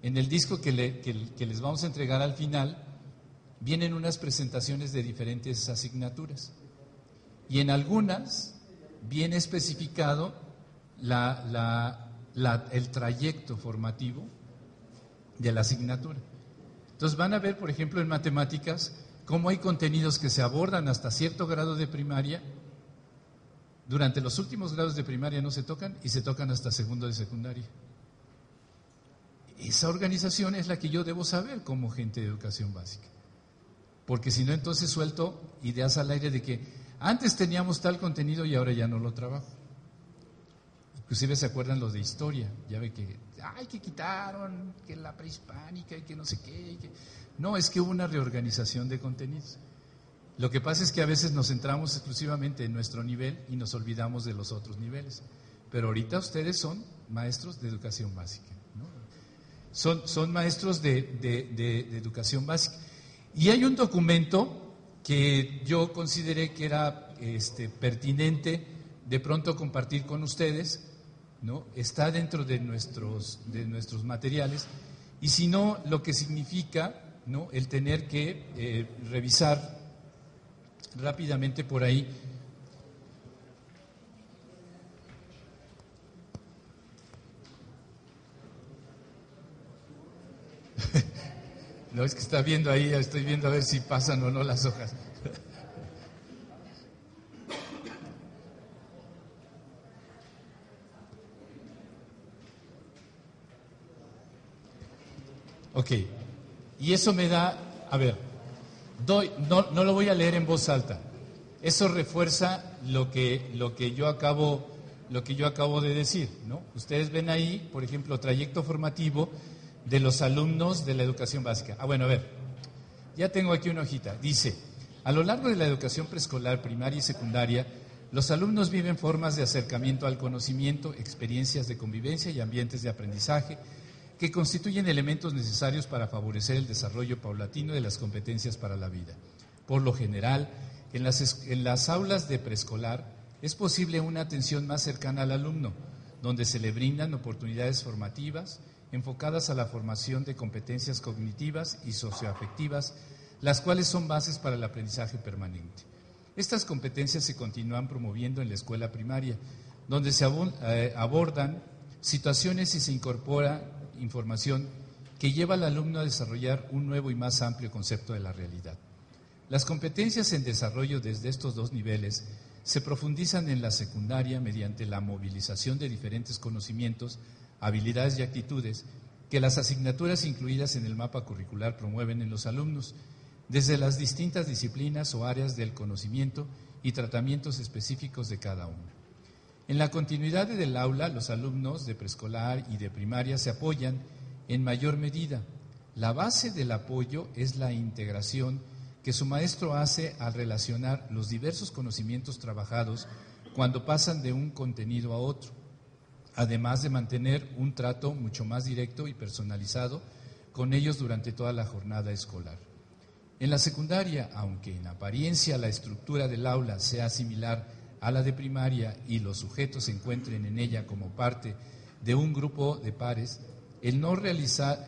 que les vamos a entregar al final, vienen unas presentaciones de diferentes asignaturas. Y en algunas viene especificado el trayecto formativo de la asignatura. Entonces van a ver, por ejemplo, en matemáticas, cómo hay contenidos que se abordan hasta cierto grado de primaria, durante los últimos grados de primaria no se tocan y se tocan hasta segundo de secundaria. Esa organización es la que yo debo saber como gente de educación básica, porque si no, entonces suelto ideas al aire de que antes teníamos tal contenido y ahora ya no lo trabajo. Inclusive se acuerdan los de historia, ya ve que quitaron, que la prehispánica y que no sé qué. No, es que hubo una reorganización de contenidos. Lo que pasa es que a veces nos centramos exclusivamente en nuestro nivel y nos olvidamos de los otros niveles. Pero ahorita ustedes son maestros de educación básica, ¿no? Son maestros de educación básica. Y hay un documento que yo consideré que era pertinente de pronto compartir con ustedes, ¿no? Está dentro de nuestros materiales, y si no, lo que significa, ¿no?, el tener que revisar rápidamente por ahí. No, es que está viendo ahí, estoy viendo a ver si pasan o no las hojas. Ok, y eso me da, a ver, no lo voy a leer en voz alta. Eso refuerza lo que yo acabo de decir, ¿no? Ustedes ven ahí, por ejemplo, trayecto formativo de los alumnos de la educación básica. Bueno, a ver, ya tengo aquí una hojita. Dice, a lo largo de la educación preescolar, primaria y secundaria, los alumnos viven formas de acercamiento al conocimiento, experiencias de convivencia y ambientes de aprendizaje que constituyen elementos necesarios para favorecer el desarrollo paulatino de las competencias para la vida. Por lo general, en las aulas de preescolar es posible una atención más cercana al alumno, donde se le brindan oportunidades formativas enfocadas a la formación de competencias cognitivas y socioafectivas, las cuales son bases para el aprendizaje permanente. Estas competencias se continúan promoviendo en la escuela primaria, donde se abordan situaciones y se incorpora información que lleva al alumno a desarrollar un nuevo y más amplio concepto de la realidad. Las competencias en desarrollo desde estos dos niveles se profundizan en la secundaria mediante la movilización de diferentes conocimientos, habilidades y actitudes que las asignaturas incluidas en el mapa curricular promueven en los alumnos, desde las distintas disciplinas o áreas del conocimiento y tratamientos específicos de cada una. En la continuidad del aula, los alumnos de preescolar y de primaria se apoyan en mayor medida. La base del apoyo es la integración que su maestro hace al relacionar los diversos conocimientos trabajados cuando pasan de un contenido a otro, además de mantener un trato mucho más directo y personalizado con ellos durante toda la jornada escolar. En la secundaria, aunque en apariencia la estructura del aula sea similar a la de primaria y los sujetos se encuentren en ella como parte de un grupo de pares, él no realiza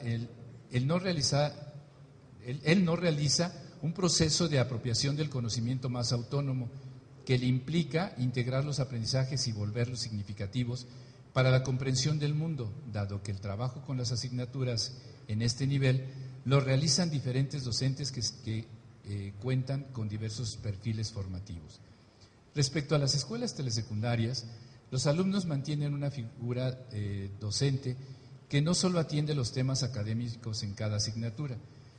un proceso de apropiación del conocimiento más autónomo que le implica integrar los aprendizajes y volverlos significativos para la comprensión del mundo, dado que el trabajo con las asignaturas en este nivel lo realizan diferentes docentes que cuentan con diversos perfiles formativos. Respecto a las escuelas telesecundarias, los alumnos mantienen una figura docente que no solo atiende los temas académicos en cada asignatura,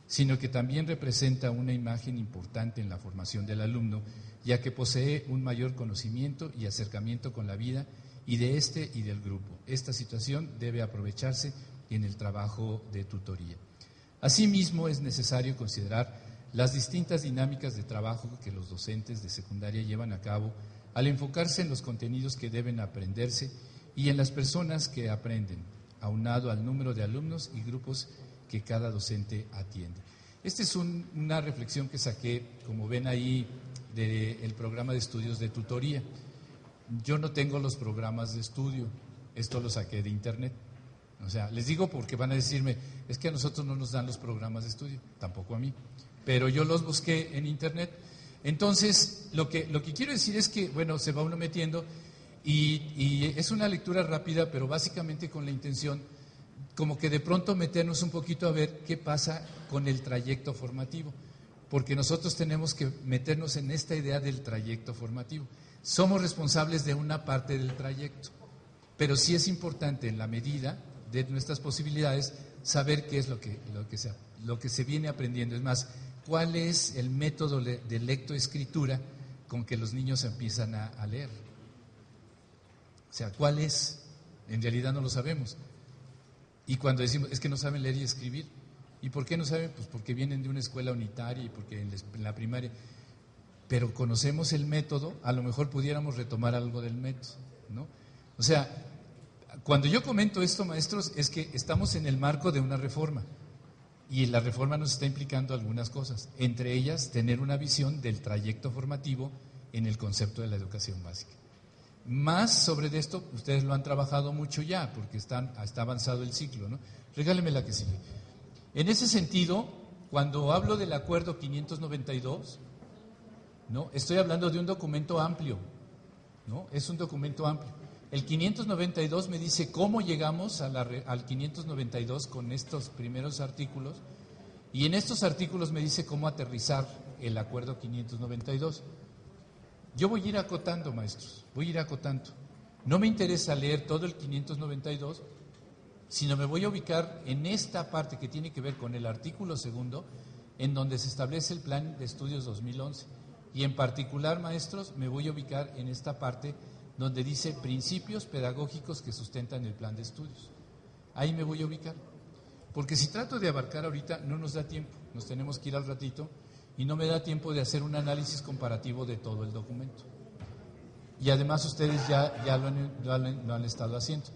sino que también representa una imagen importante en la formación del alumno, ya que posee un mayor conocimiento y acercamiento con la vida y de este y del grupo. Esta situación debe aprovecharse en el trabajo de tutoría. Asimismo, es necesario considerar las distintas dinámicas de trabajo que los docentes de secundaria llevan a cabo al enfocarse en los contenidos que deben aprenderse y en las personas que aprenden, aunado al número de alumnos y grupos que cada docente atiende. Esta es una reflexión que saqué, como ven ahí, del programa de estudios de tutoría. Yo no tengo los programas de estudio, esto lo saqué de internet. O sea, les digo porque van a decirme, es que a nosotros no nos dan los programas de estudio, tampoco a mí, pero yo los busqué en internet. Entonces, lo que quiero decir es que, bueno, se va uno metiendo y es una lectura rápida, pero básicamente con la intención como que de pronto meternos un poquito a ver qué pasa con el trayecto formativo, porque nosotros tenemos que meternos en esta idea del trayecto formativo. Somos responsables de una parte del trayecto, pero sí es importante en la medida de nuestras posibilidades saber qué es lo que se viene aprendiendo. Es más, cuál es el método de lectoescritura con que los niños empiezan a leer. O sea, ¿cuál es? En realidad no lo sabemos. Y cuando decimos, es que no saben leer y escribir. ¿Y por qué no saben? Pues porque vienen de una escuela unitaria y porque en la primaria. Pero conocemos el método, a lo mejor pudiéramos retomar algo del método, ¿no? O sea, cuando yo comento esto, maestros, es que estamos en el marco de una reforma. Y la reforma nos está implicando algunas cosas, entre ellas tener una visión del trayecto formativo en el concepto de la educación básica. Más sobre esto, ustedes lo han trabajado mucho ya, porque está avanzado el ciclo, ¿no? Regáleme la que sigue. En ese sentido, cuando hablo del acuerdo 592, ¿no? Estoy hablando de un documento amplio, ¿no? Es un documento amplio. El 592 me dice cómo llegamos al 592 con estos primeros artículos, Y en estos artículos me dice cómo aterrizar el acuerdo 592. Yo voy a ir acotando, maestros, voy a ir acotando. No me interesa leer todo el 592, sino me voy a ubicar en esta parte que tiene que ver con el artículo segundo, en donde se establece el Plan de Estudios 2011. Y en particular, maestros, me voy a ubicar en esta parte donde dice principios pedagógicos que sustentan el Plan de Estudios. Ahí me voy a ubicar. Porque si trato de abarcar ahorita, no nos da tiempo, nos tenemos que ir al ratito y no me da tiempo de hacer un análisis comparativo de todo el documento. Y además ustedes ya lo han estado haciendo.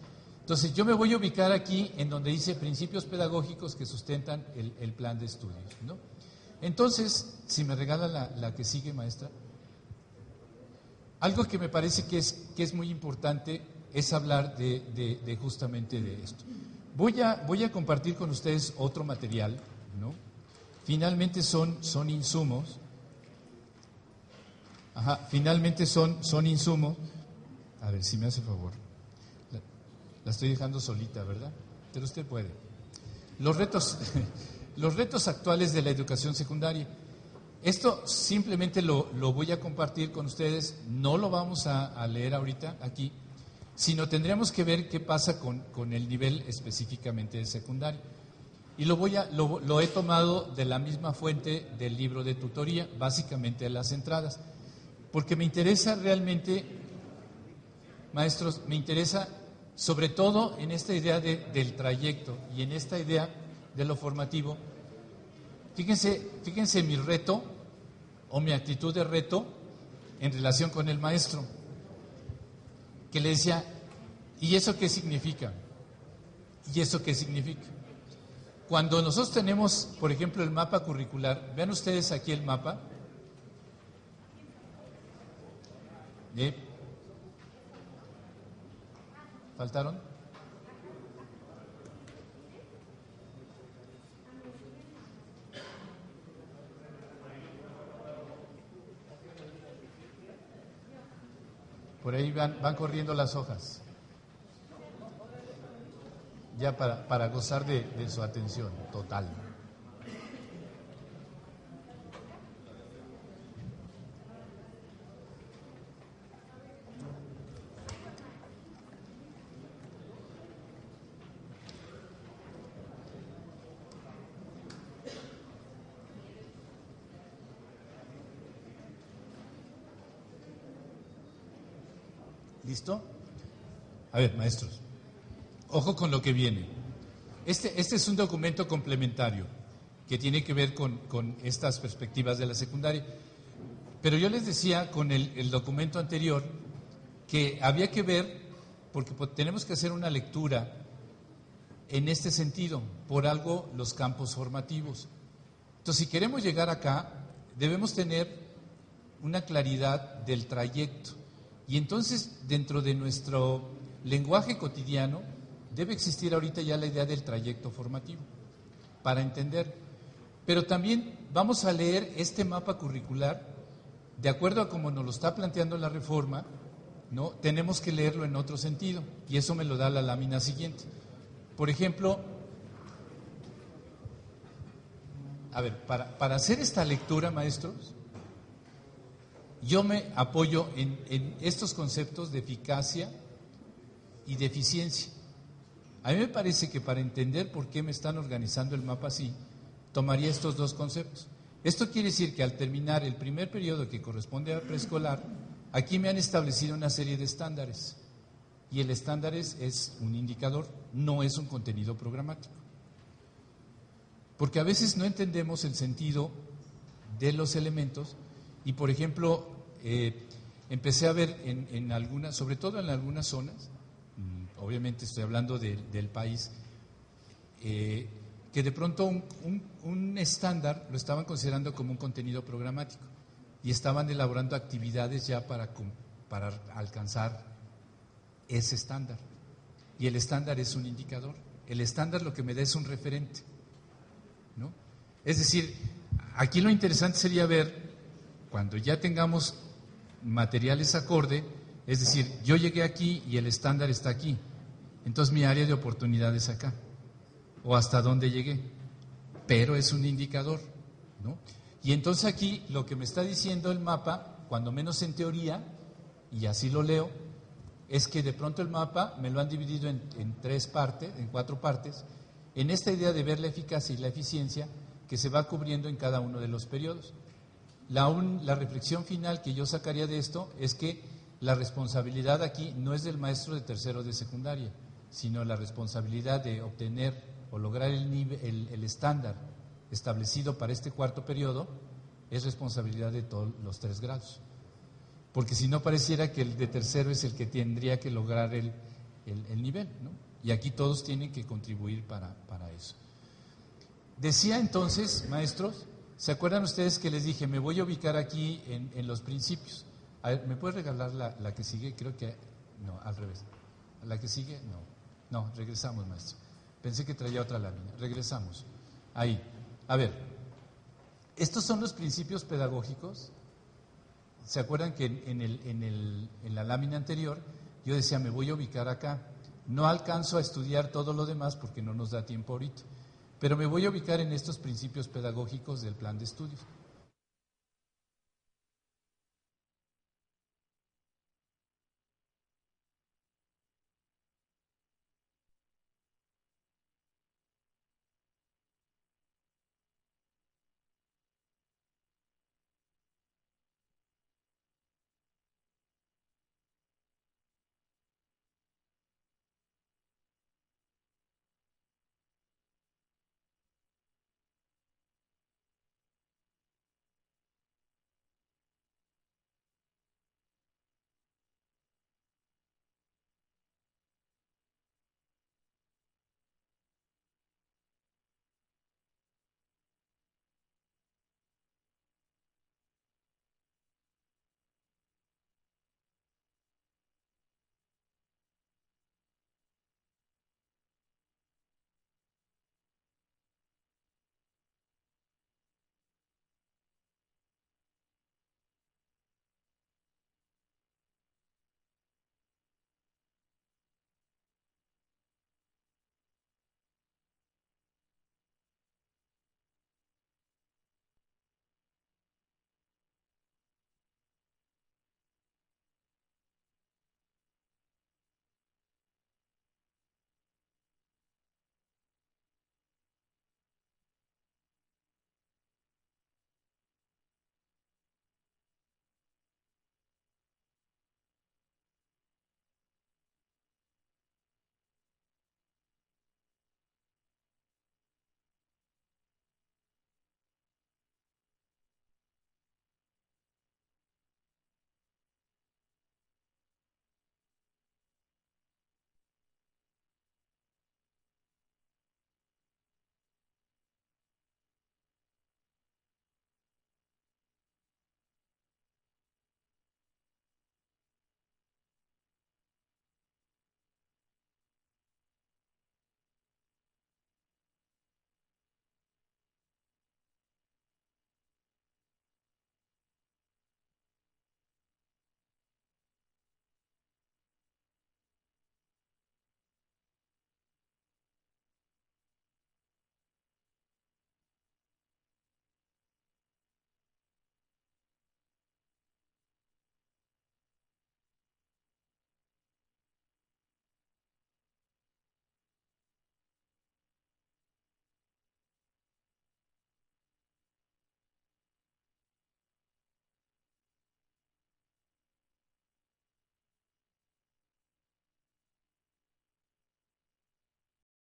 Entonces yo me voy a ubicar aquí en donde dice principios pedagógicos que sustentan el plan de estudios, ¿no? Entonces, si me regala la que sigue, maestra, algo que me parece que es muy importante es hablar de justamente de esto. Voy a compartir con ustedes otro material, ¿no? Finalmente son insumos. Finalmente son insumos. A ver, si me hace favor. La estoy dejando solita, ¿verdad? Pero usted puede. Los retos actuales de la educación secundaria. Esto simplemente lo voy a compartir con ustedes. No lo vamos a leer ahorita aquí, sino tendríamos que ver qué pasa con el nivel específicamente de secundaria. Y lo he tomado de la misma fuente del libro de tutoría, básicamente las entradas, porque me interesa realmente, maestros, me interesa sobre todo en esta idea del trayecto y en esta idea de lo formativo. Fíjense mi reto o mi actitud de reto en relación con el maestro, que le decía, ¿y eso qué significa? ¿Y eso qué significa? Cuando nosotros tenemos, por ejemplo, el mapa curricular, vean ustedes aquí el mapa. ¿Faltaron? Por ahí van corriendo las hojas. Ya para gozar de su atención total. ¿Listo? A ver, maestros, ojo con lo que viene. Este es un documento complementario que tiene que ver con estas perspectivas de la secundaria. Pero yo les decía con el documento anterior que había que ver, porque tenemos que hacer una lectura en este sentido, por algo los campos formativos. Entonces, si queremos llegar acá, debemos tener una claridad del trayecto. Y entonces, dentro de nuestro lenguaje cotidiano, debe existir ahorita ya la idea del trayecto formativo, para entender. Pero también vamos a leer este mapa curricular, de acuerdo a cómo nos lo está planteando la reforma, ¿no? Tenemos que leerlo en otro sentido, y eso me lo da la lámina siguiente. Por ejemplo, a ver, para hacer esta lectura, maestros, yo me apoyo en estos conceptos de eficacia y de eficiencia. A mí me parece que para entender por qué me están organizando el mapa así, tomaría estos dos conceptos. Esto quiere decir que al terminar el primer periodo que corresponde a preescolar, aquí me han establecido una serie de estándares. Y el estándar es un indicador, no es un contenido programático. Porque a veces no entendemos el sentido de los elementos y, por ejemplo, empecé a ver en algunas, sobre todo en algunas zonas, obviamente estoy hablando del país, que de pronto un estándar lo estaban considerando como un contenido programático y estaban elaborando actividades ya para alcanzar ese estándar. Y el estándar es un indicador. El estándar lo que me da es un referente, ¿no? Es decir, aquí lo interesante sería ver, cuando ya tengamos materiales acorde, es decir, yo llegué aquí y el estándar está aquí, entonces mi área de oportunidad es acá, o hasta dónde llegué. pero es un indicador, ¿no? Y entonces aquí lo que me está diciendo el mapa, cuando menos en teoría, y así lo leo, es que de pronto el mapa me lo han dividido en 3 partes, en 4 partes, en esta idea de ver la eficacia y la eficiencia que se va cubriendo en cada uno de los periodos. La reflexión final que yo sacaría de esto es que la responsabilidad aquí no es del maestro de tercero de secundaria, sino la responsabilidad de obtener o lograr el estándar establecido para este 4º periodo es responsabilidad de todos los 3 grados. Porque si no pareciera que el de tercero es el que tendría que lograr el nivel, ¿no? Y aquí todos tienen que contribuir para eso. Decía entonces, maestros, ¿se acuerdan ustedes que les dije, me voy a ubicar aquí en los principios? A ver, ¿me puedes regalar la que sigue? Creo que, no, al revés. ¿La que sigue? No, regresamos, maestro. Pensé que traía otra lámina. Regresamos. Ahí. A ver, estos son los principios pedagógicos. ¿Se acuerdan que en la lámina anterior yo decía, me voy a ubicar acá? No alcanzo a estudiar todo lo demás porque no nos da tiempo ahorita, pero me voy a ubicar en estos principios pedagógicos del plan de estudios.